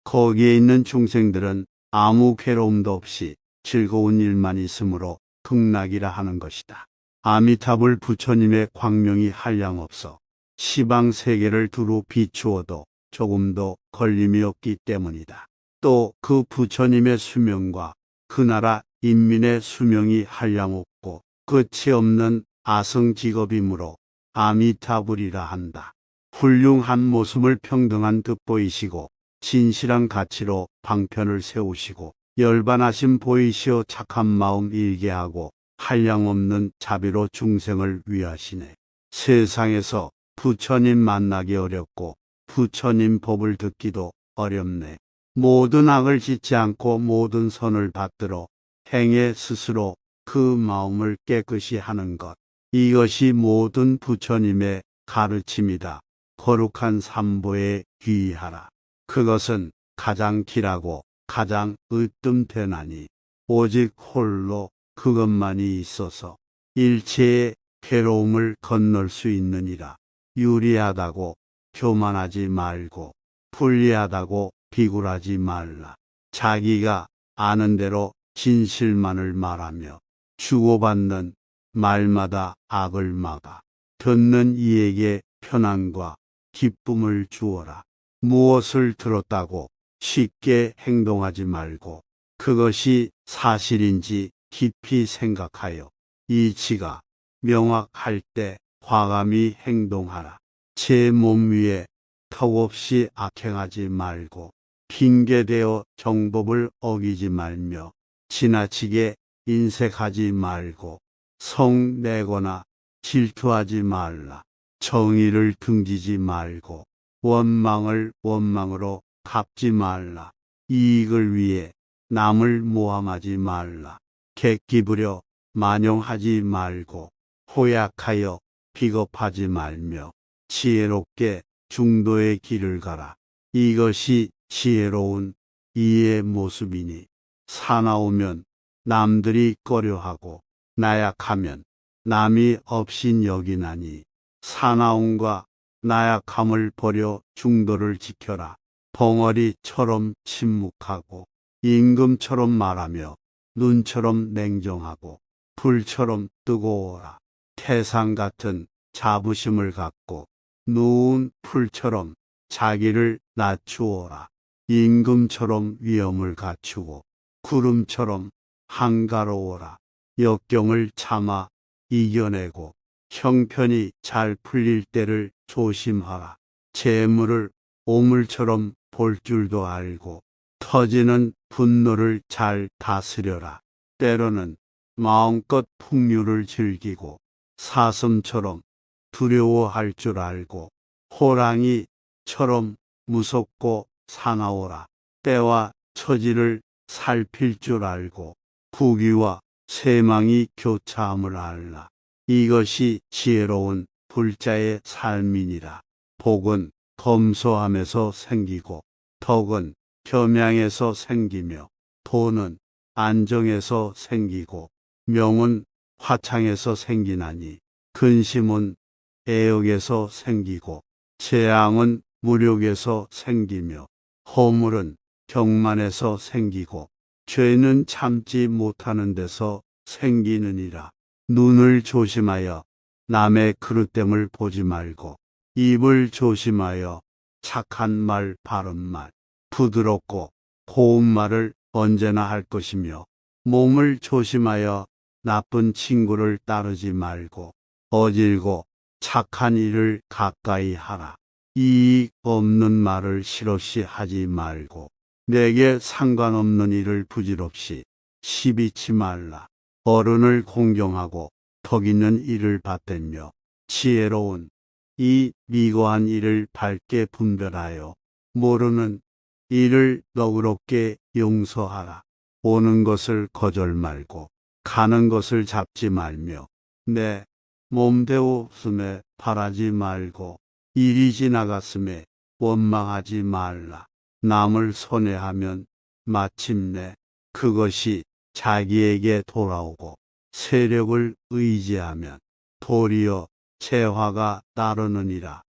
[SPEAKER 1] 거기에 있는 중생들은 아무 괴로움도 없이 즐거운 일만 있으므로 극락이라 하는 것이다. 아미타불 부처님의 광명이 한량없어 시방 세계를 두루 비추어도 조금도 걸림이 없기 때문이다. 또 그 부처님의 수명과 그 나라 인민의 수명이 한량없고 끝이 없는 아성직업이므로 아미타불이라 한다. 훌륭한 모습을 평등한 듯 보이시고 진실한 가치로 방편을 세우시고 열반하심 보이시어 착한 마음 일게 하고 한량없는 자비로 중생을 위하시네. 세상에서 부처님 만나기 어렵고 부처님 법을 듣기도 어렵네. 모든 악을 짓지 않고 모든 선을 받들어 행해 스스로 그 마음을 깨끗이 하는 것, 이것이 모든 부처님의 가르침이다. 거룩한 삼보에 귀의하라. 그것은 가장 길하고 가장 으뜸되나니 오직 홀로 그것만이 있어서 일체의 괴로움을 건널 수 있느니라. 유리하다고 교만하지 말고 불리하다고 비굴하지 말라. 자기가 아는 대로 진실만을 말하며 주고받는 말마다 악을 막아 듣는 이에게 편안과 기쁨을 주어라. 무엇을 들었다고 쉽게 행동하지 말고 그것이 사실인지 깊이 생각하여 이치가 명확할 때 과감히 행동하라. 제 몸 위에 턱없이 악행하지 말고 핑계대어 정법을 어기지 말며 지나치게 인색하지 말고 성내거나 질투하지 말라. 정의를 등지지 말고 원망을 원망으로 갚지 말라. 이익을 위해 남을 모함하지 말라. 객기 부려 만용하지 말고 호약하여 비겁하지 말며 지혜롭게 중도의 길을 가라. 이것이 지혜로운 이의 모습이니 사나우면 남들이 꺼려하고 나약하면 남이 없인 여기나니 사나움과 나약함을 버려 중도를 지켜라. 벙어리처럼 침묵하고 임금처럼 말하며 눈처럼 냉정하고 불처럼 뜨거워라. 태산 같은 자부심을 갖고 누운 풀처럼 자기를 낮추어라. 임금처럼 위엄을 갖추고 구름처럼 한가로워라. 역경을 참아 이겨내고 형편이 잘 풀릴 때를 조심하라. 재물을 오물처럼 볼 줄도 알고 터지는 분노를 잘 다스려라. 때로는 마음껏 풍류를 즐기고 사슴처럼 두려워할 줄 알고 호랑이처럼 무섭고 사나워라. 때와 처지를 살필 줄 알고 부귀와 세망이 교차함을 알라. 이것이 지혜로운 불자의 삶이니라. 복은 검소함에서 생기고 덕은 겸양에서 생기며 돈은 안정에서 생기고 명은 화창에서 생기나니 근심은 애역에서 생기고 재앙은 무력에서 생기며 허물은 경만에서 생기고 죄는 참지 못하는 데서 생기느니라. 눈을 조심하여 남의 그릇됨을 보지 말고 입을 조심하여 착한 말 바른 말 부드럽고 고운 말을 언제나 할 것이며 몸을 조심하여 나쁜 친구를 따르지 말고 어질고 착한 일을 가까이 하라. 이익 없는 말을 실없이 하지 말고 내게 상관없는 일을 부질없이 시비치 말라. 어른을 공경하고 덕 있는 일을 받들며 지혜로운 이 미고한 일을 밝게 분별하여 모르는 일을 너그럽게 용서하라. 오는 것을 거절 말고 가는 것을 잡지 말며 내 몸대로 없음에 바라지 말고 일이 지나갔음에 원망하지 말라. 남을 손해하면 마침내 그것이 자기에게 돌아오고 세력을 의지하면 도리어 재화가 따르느니라.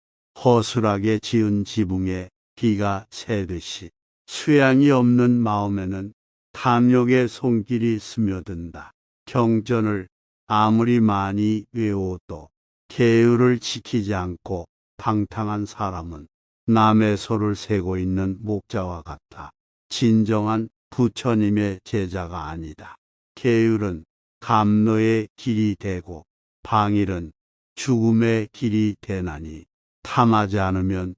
[SPEAKER 1] 허술하게 지은 지붕에 비가 새듯이 수양이 없는 마음에는 탐욕의 손길이 스며든다. 경전을 아무리 많이 외워도 계율을 지키지 않고 방탕한 사람은 남의 소를 세고 있는 목자와 같아. 진정한 부처님의 제자가 아니다. 계율은 감노의 길이 되고 방일은 죽음의 길이 되나니 탐하지 않으면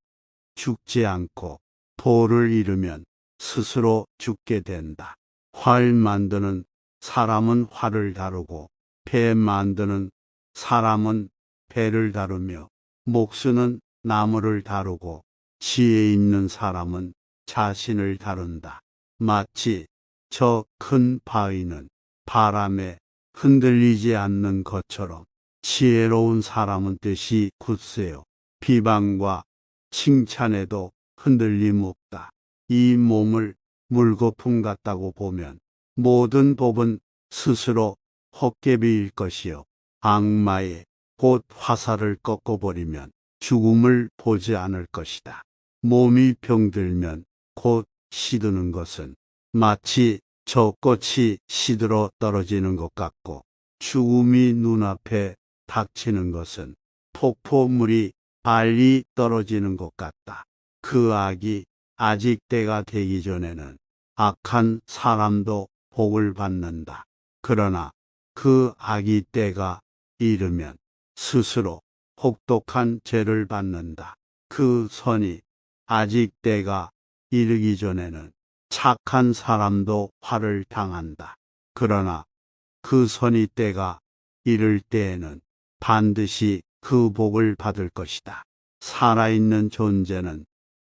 [SPEAKER 1] 죽지 않고 도를 잃으면 스스로 죽게 된다. 활 만드는 사람은 활을 다루고 배 만드는 사람은 배를 다루며 목수는 나무를 다루고 지혜 있는 사람은 자신을 다룬다. 마치 저 큰 바위는 바람에 흔들리지 않는 것처럼 지혜로운 사람은 뜻이 굳세요. 비방과 칭찬에도 흔들림 없다. 이 몸을 물거품 같다고 보면 모든 법은 스스로 헛개비일 것이요. 악마의 곧 화살을 꺾어버리면 죽음을 보지 않을 것이다. 몸이 병들면 곧 시드는 것은 마치 젖꽃이 시들어 떨어지는 것 같고, 죽음이 눈앞에 닥치는 것은 폭포물이 빨리 떨어지는 것 같다. 그 악이 아직 때가 되기 전에는 악한 사람도 복을 받는다. 그러나 그 악이 때가 이르면 스스로 혹독한 죄를 받는다. 그 선이 아직 때가 이르기 전에는 착한 사람도 화를 당한다. 그러나 그 선이 때가 이를 때에는 반드시 그 복을 받을 것이다. 살아있는 존재는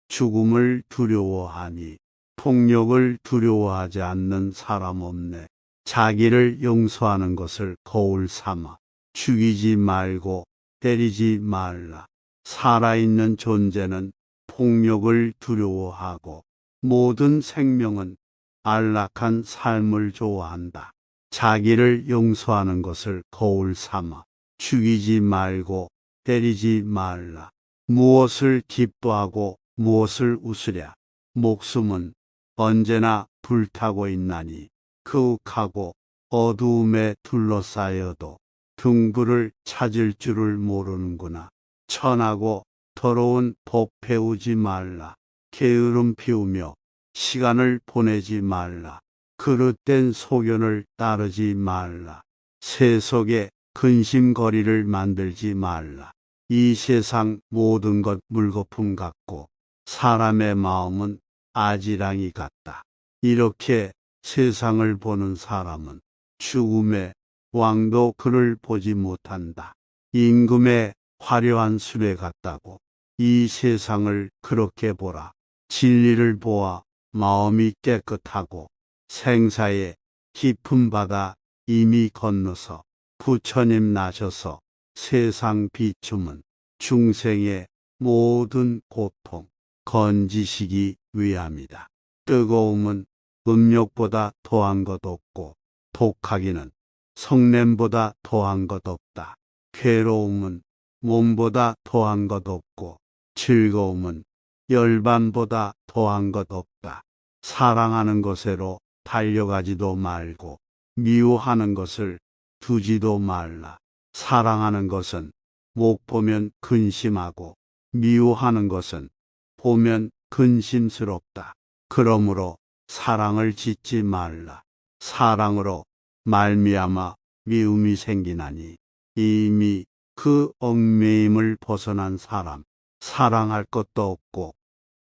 [SPEAKER 1] 죽음을 두려워하니 폭력을 두려워하지 않는 사람 없네. 자기를 용서하는 것을 거울 삼아 죽이지 말고 때리지 말라. 살아있는 존재는 폭력을 두려워하고 모든 생명은 안락한 삶을 좋아한다. 자기를 용서하는 것을 거울 삼아 죽이지 말고 때리지 말라. 무엇을 기뻐하고 무엇을 웃으랴. 목숨은 언제나 불타고 있나니 그윽하고 어두움에 둘러싸여도 등불을 찾을 줄을 모르는구나. 천하고 더러운 법 배우지 말라. 게으름 피우며 시간을 보내지 말라. 그릇된 소견을 따르지 말라. 세속에 근심거리를 만들지 말라. 이 세상 모든 것 물거품 같고 사람의 마음은 아지랑이 같다. 이렇게 세상을 보는 사람은 죽음의 왕도 그를 보지 못한다. 임금의 화려한 수레 같다고 이 세상을 그렇게 보라. 진리를 보아 마음이 깨끗하고 생사의 깊은 바다 이미 건너서 부처님 나셔서 세상 비춤은 중생의 모든 고통 건지시기 위함이다. 뜨거움은 음욕보다 더한 것 없고 독하기는 성냄보다 더한 것 없다. 괴로움은 몸보다 더한 것 없고 즐거움은 열반보다 더한 것 없다. 사랑하는 것으로 달려가지도 말고 미워하는 것을 두지도 말라. 사랑하는 것은 못 보면 근심하고 미워하는 것은 보면 근심스럽다. 그러므로 사랑을 짓지 말라. 사랑으로 말미암아 미움이 생기나니 이미 그 얽매임을 벗어난 사람, 사랑할 것도 없고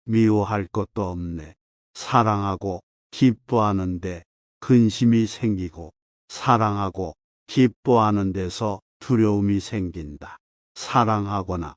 [SPEAKER 1] 미워할 것도 없네. 사랑하고 기뻐하는데 근심이 생기고 사랑하고 기뻐하는 데서 두려움이 생긴다. 사랑하거나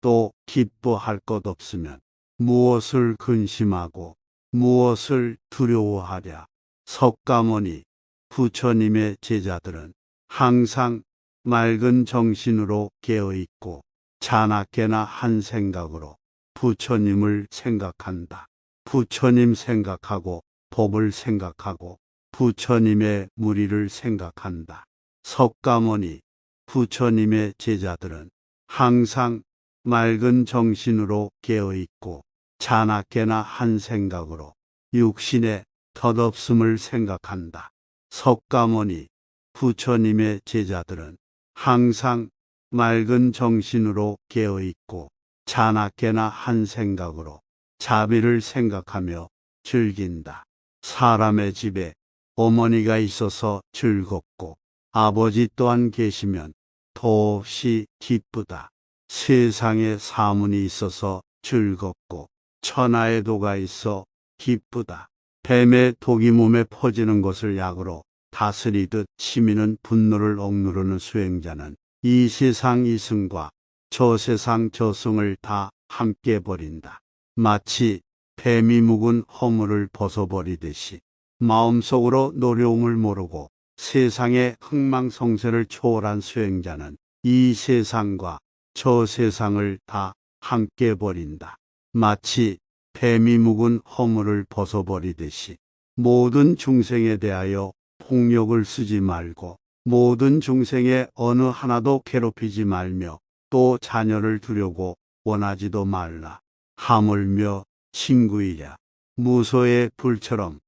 [SPEAKER 1] 또 기뻐할 것 없으면 무엇을 근심하고 무엇을 두려워하랴. 석가모니 부처님의 제자들은 항상 맑은 정신으로 깨어있고 자나깨나 한 생각으로 부처님을 생각한다. 부처님 생각하고 법을 생각하고 부처님의 무리를 생각한다. 석가모니 부처님의 제자들은 항상 맑은 정신으로 깨어있고 자나깨나 한 생각으로 육신의 덧없음을 생각한다. 석가모니 부처님의 제자들은 항상 맑은 정신으로 깨어있고 자나깨나 한 생각으로 자비를 생각하며 즐긴다. 사람의 집에 어머니가 있어서 즐겁고 아버지 또한 계시면 더없이 기쁘다. 세상에 사문이 있어서 즐겁고 천하의 도가 있어 기쁘다. 뱀의 독이 몸에 퍼지는 것을 약으로 다스리듯 치미는 분노를 억누르는 수행자는 이 세상 이승과 저 세상 저승을 다 함께 버린다. 마치 뱀이 묵은 허물을 벗어버리듯이 마음속으로 노려움을 모르고 세상의 흥망성쇠를 초월한 수행자는 이 세상과 저 세상을 다 함께 버린다. 마치 뱀이 묵은 허물을 벗어버리듯이 모든 중생에 대하여 폭력을 쓰지 말고 모든 중생의 어느 하나도 괴롭히지 말며 또 자녀를 두려고 원하지도 말라. 하물며 친구이랴 무소의 불처럼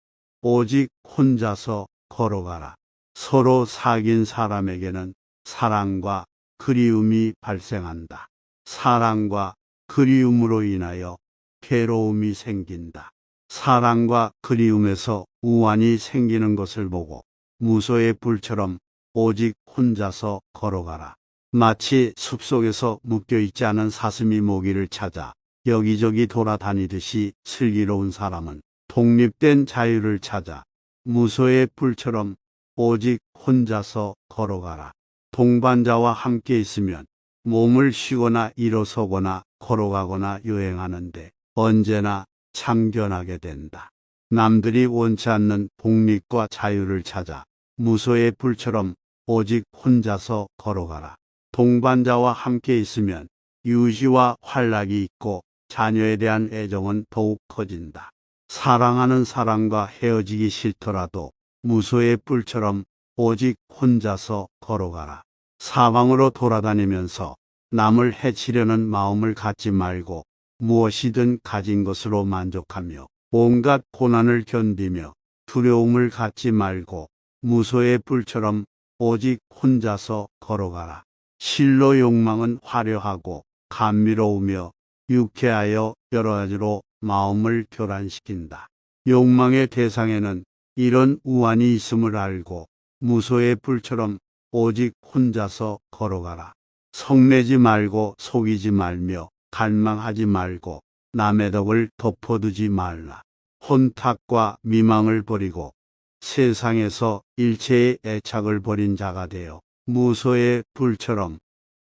[SPEAKER 1] 오직 혼자서 걸어가라. 서로 사귄 사람에게는 사랑과 그리움이 발생한다. 사랑과 그리움으로 인하여 괴로움이 생긴다. 사랑과 그리움에서 우환이 생기는 것을 보고 무소의 불처럼 오직 혼자서 걸어가라. 마치 숲속에서 묶여있지 않은 사슴이 모기를 찾아 여기저기 돌아다니듯이 슬기로운 사람은 독립된 자유를 찾아 무소의 불처럼 오직 혼자서 걸어가라. 동반자와 함께 있으면 몸을 쉬거나 일어서거나 걸어가거나 여행하는데 언제나 참견하게 된다. 남들이 원치 않는 독립과 자유를 찾아 무소의 불처럼 오직 혼자서 걸어가라. 동반자와 함께 있으면 유희와 활락이 있고 자녀에 대한 애정은 더욱 커진다. 사랑하는 사람과 헤어지기 싫더라도 무소의 뿔처럼 오직 혼자서 걸어가라. 사방으로 돌아다니면서 남을 해치려는 마음을 갖지 말고 무엇이든 가진 것으로 만족하며 온갖 고난을 견디며 두려움을 갖지 말고 무소의 뿔처럼 오직 혼자서 걸어가라. 실로 욕망은 화려하고 감미로우며 유쾌하여 여러 가지로 마음을 교란시킨다. 욕망의 대상에는 이런 우환이 있음을 알고 무소의 불처럼 오직 혼자서 걸어가라. 성내지 말고 속이지 말며 갈망하지 말고 남의 덕을 덮어두지 말라. 혼탁과 미망을 버리고 세상에서 일체의 애착을 버린 자가 되어 무소의 불처럼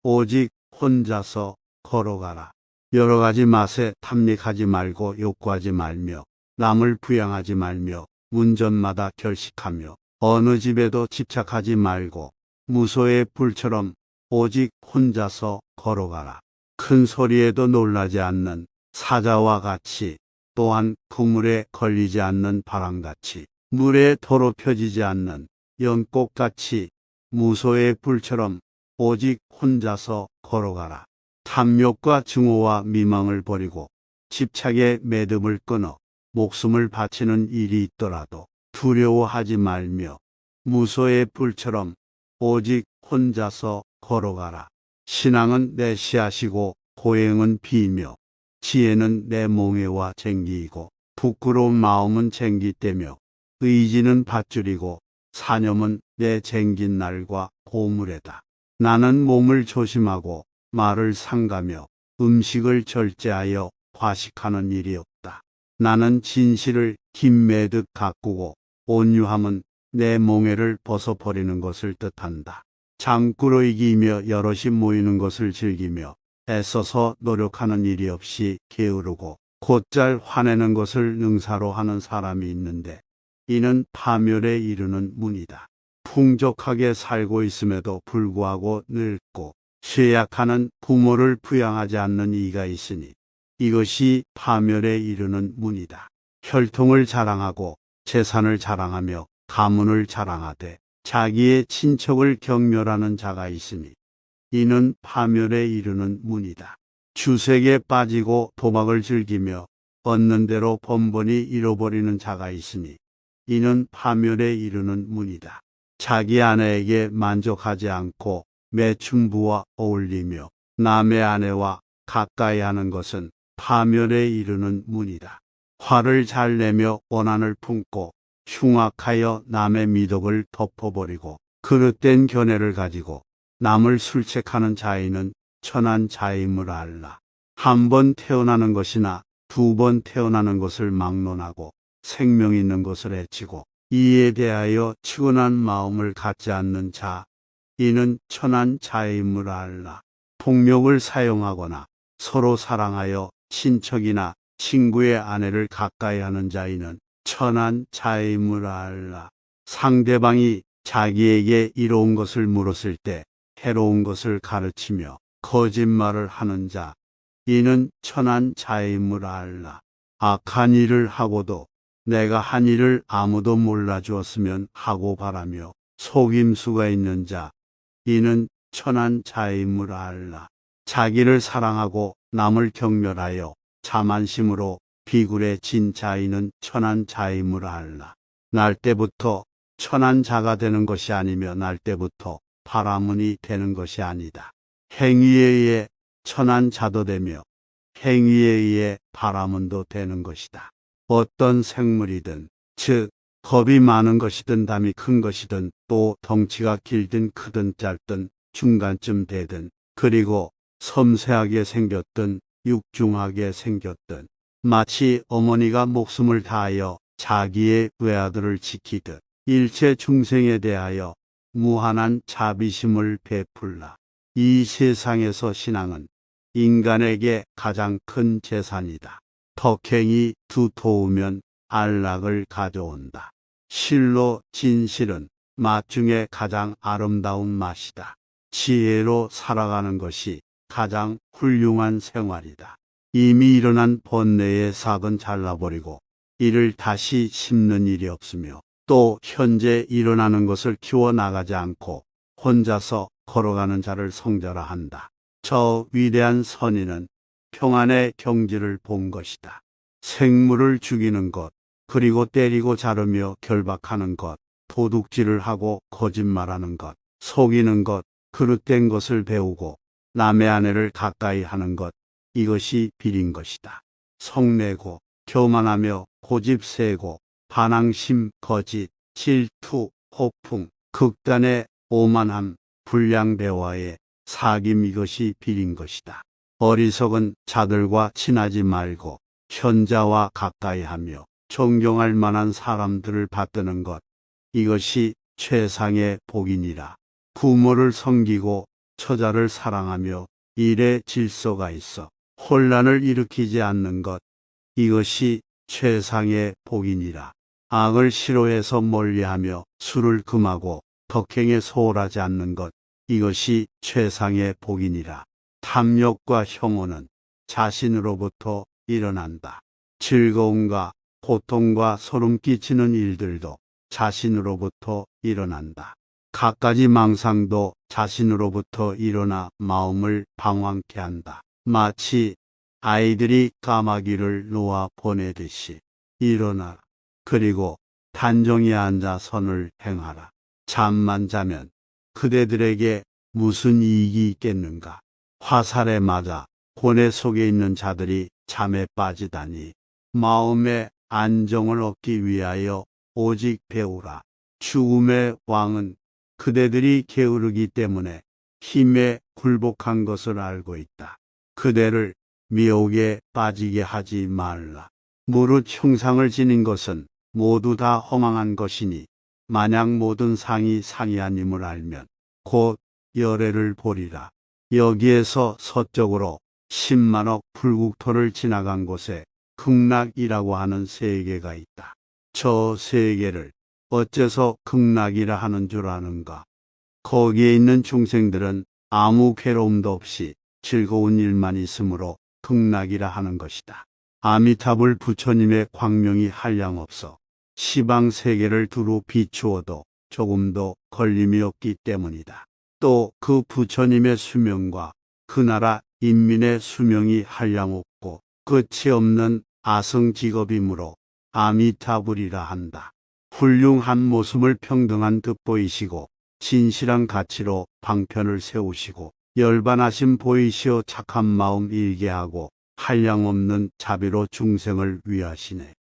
[SPEAKER 1] 오직 혼자서 걸어가라. 여러 가지 맛에 탐닉하지 말고 욕구하지 말며 남을 부양하지 말며 문전마다 결식하며 어느 집에도 집착하지 말고 무소의 불처럼 오직 혼자서 걸어가라. 큰 소리에도 놀라지 않는 사자와 같이 또한 그물에 걸리지 않는 바람같이 물에 더럽혀지지 않는 연꽃같이 무소의 불처럼 오직 혼자서 걸어가라. 탐욕과 증오와 미망을 버리고 집착의 매듭을 끊어 목숨을 바치는 일이 있더라도 두려워하지 말며 무소의 불처럼 오직 혼자서 걸어가라. 신앙은 내 씨앗이고 고행은 비이며 지혜는 내 몽에와 쟁기이고 부끄러운 마음은 쟁기떼며 의지는 밧줄이고 사념은 내 쟁긴 날과 고무래다. 나는 몸을 조심하고 말을 삼가며 음식을 절제하여 과식하는 일이 없다. 나는 진실을 긴 매듭 가꾸고 온유함은 내 몽에를 벗어버리는 것을 뜻한다. 장구로 이기며 여럿이 모이는 것을 즐기며 애써서 노력하는 일이 없이 게으르고 곧잘 화내는 것을 능사로 하는 사람이 있는데 이는 파멸에 이르는 문이다. 풍족하게 살고 있음에도 불구하고 늙고 쇠약하는 부모를 부양하지 않는 이가 있으니 이것이 파멸에 이르는 문이다. 혈통을 자랑하고 재산을 자랑하며 가문을 자랑하되 자기의 친척을 경멸하는 자가 있으니 이는 파멸에 이르는 문이다. 주색에 빠지고 도박을 즐기며 얻는 대로 번번이 잃어버리는 자가 있으니 이는 파멸에 이르는 문이다. 자기 아내에게 만족하지 않고 매춘부와 어울리며 남의 아내와 가까이 하는 것은 파멸에 이르는 문이다. 화를 잘 내며 원한을 품고 흉악하여 남의 미덕을 덮어버리고 그릇된 견해를 가지고 남을 술책하는 자인은 천한 자임을 알라. 한 번 태어나는 것이나 두 번 태어나는 것을 막론하고 생명 있는 것을 해치고 이에 대하여 치근한 마음을 갖지 않는 자, 이는 천한 자임을 알라. 폭력을 사용하거나 서로 사랑하여 친척이나 친구의 아내를 가까이 하는 자이는 천한 자임을 알라. 상대방이 자기에게 이로운 것을 물었을 때 해로운 것을 가르치며 거짓말을 하는 자, 이는 천한 자임을 알라. 악한 일을 하고도 내가 한 일을 아무도 몰라주었으면 하고 바라며 속임수가 있는 자, 이는 천한 자임을 알라. 자기를 사랑하고 남을 경멸하여 자만심으로 비굴에 진 자이는 천한 자임을 알라. 날 때부터 천한 자가 되는 것이 아니며 날 때부터 바라문이 되는 것이 아니다. 행위에 의해 천한 자도 되며 행위에 의해 바라문도 되는 것이다. 어떤 생물이든, 즉 겁이 많은 것이든 담이 큰 것이든 또 덩치가 길든 크든 짧든 중간쯤 되든 그리고 섬세하게 생겼든 육중하게 생겼든 마치 어머니가 목숨을 다하여 자기의 외아들을 지키듯 일체 중생에 대하여 무한한 자비심을 베풀라. 이 세상에서 신앙은 인간에게 가장 큰 재산이다. 덕행이 두터우면 안락을 가져온다. 실로 진실은 맛 중에 가장 아름다운 맛이다. 지혜로 살아가는 것이 가장 훌륭한 생활이다. 이미 일어난 번뇌의 삭은 잘라버리고 이를 다시 심는 일이 없으며 또 현재 일어나는 것을 키워나가지 않고 혼자서 걸어가는 자를 성자라 한다. 저 위대한 선인은 평안의 경지를 본 것이다. 생물을 죽이는 것, 그리고 때리고 자르며 결박하는 것, 도둑질을 하고 거짓말하는 것, 속이는 것, 그릇된 것을 배우고 남의 아내를 가까이 하는 것, 이것이 비린 것이다. 성내고 교만하며 고집 세고 반항심, 거짓, 질투, 호풍, 극단의 오만함, 불량대화에 사귐, 이것이 비린 것이다. 어리석은 자들과 친하지 말고 현자와 가까이 하며 존경할 만한 사람들을 받드는 것, 이것이 최상의 복이니라. 부모를 섬기고 처자를 사랑하며 일에 질서가 있어 혼란을 일으키지 않는 것, 이것이 최상의 복이니라. 악을 싫어해서 멀리하며 술을 금하고 덕행에 소홀하지 않는 것, 이것이 최상의 복이니라. 탐욕과 혐오는 자신으로부터 일어난다. 즐거움과 고통과 소름 끼치는 일들도 자신으로부터 일어난다. 갖가지 망상도 자신으로부터 일어나 마음을 방황케 한다. 마치 아이들이 까마귀를 놓아 보내듯이 일어나라. 그리고 단정히 앉아 선을 행하라. 잠만 자면 그대들에게 무슨 이익이 있겠는가. 화살에 맞아 고뇌 속에 있는 자들이 잠에 빠지다니. 마음의 안정을 얻기 위하여 오직 배우라. 죽음의 왕은 그대들이 게으르기 때문에 힘에 굴복한 것을 알고 있다. 그대를 미혹에 빠지게 하지 말라. 무릇 형상을 지닌 것은 모두 다 허망한 것이니 만약 모든 상이 상이 아님을 알면 곧 열애를 보리라. 여기에서 서쪽으로 10만억 불국토를 지나간 곳에 극락이라고 하는 세계가 있다. 저 세계를 어째서 극락이라 하는 줄 아는가? 거기에 있는 중생들은 아무 괴로움도 없이 즐거운 일만 있으므로 극락이라 하는 것이다. 아미타불 부처님의 광명이 한량없어 시방 세계를 두루 비추어도 조금도 걸림이 없기 때문이다. 또 그 부처님의 수명과 그 나라 인민의 수명이 한량없고 끝이 없는 아성직업이므로 아미타불이라 한다. 훌륭한 모습을 평등한 듯 보이시고 진실한 가치로 방편을 세우시고 열반하심 보이시어 착한 마음 일게 하고 한량없는 자비로 중생을 위하시네.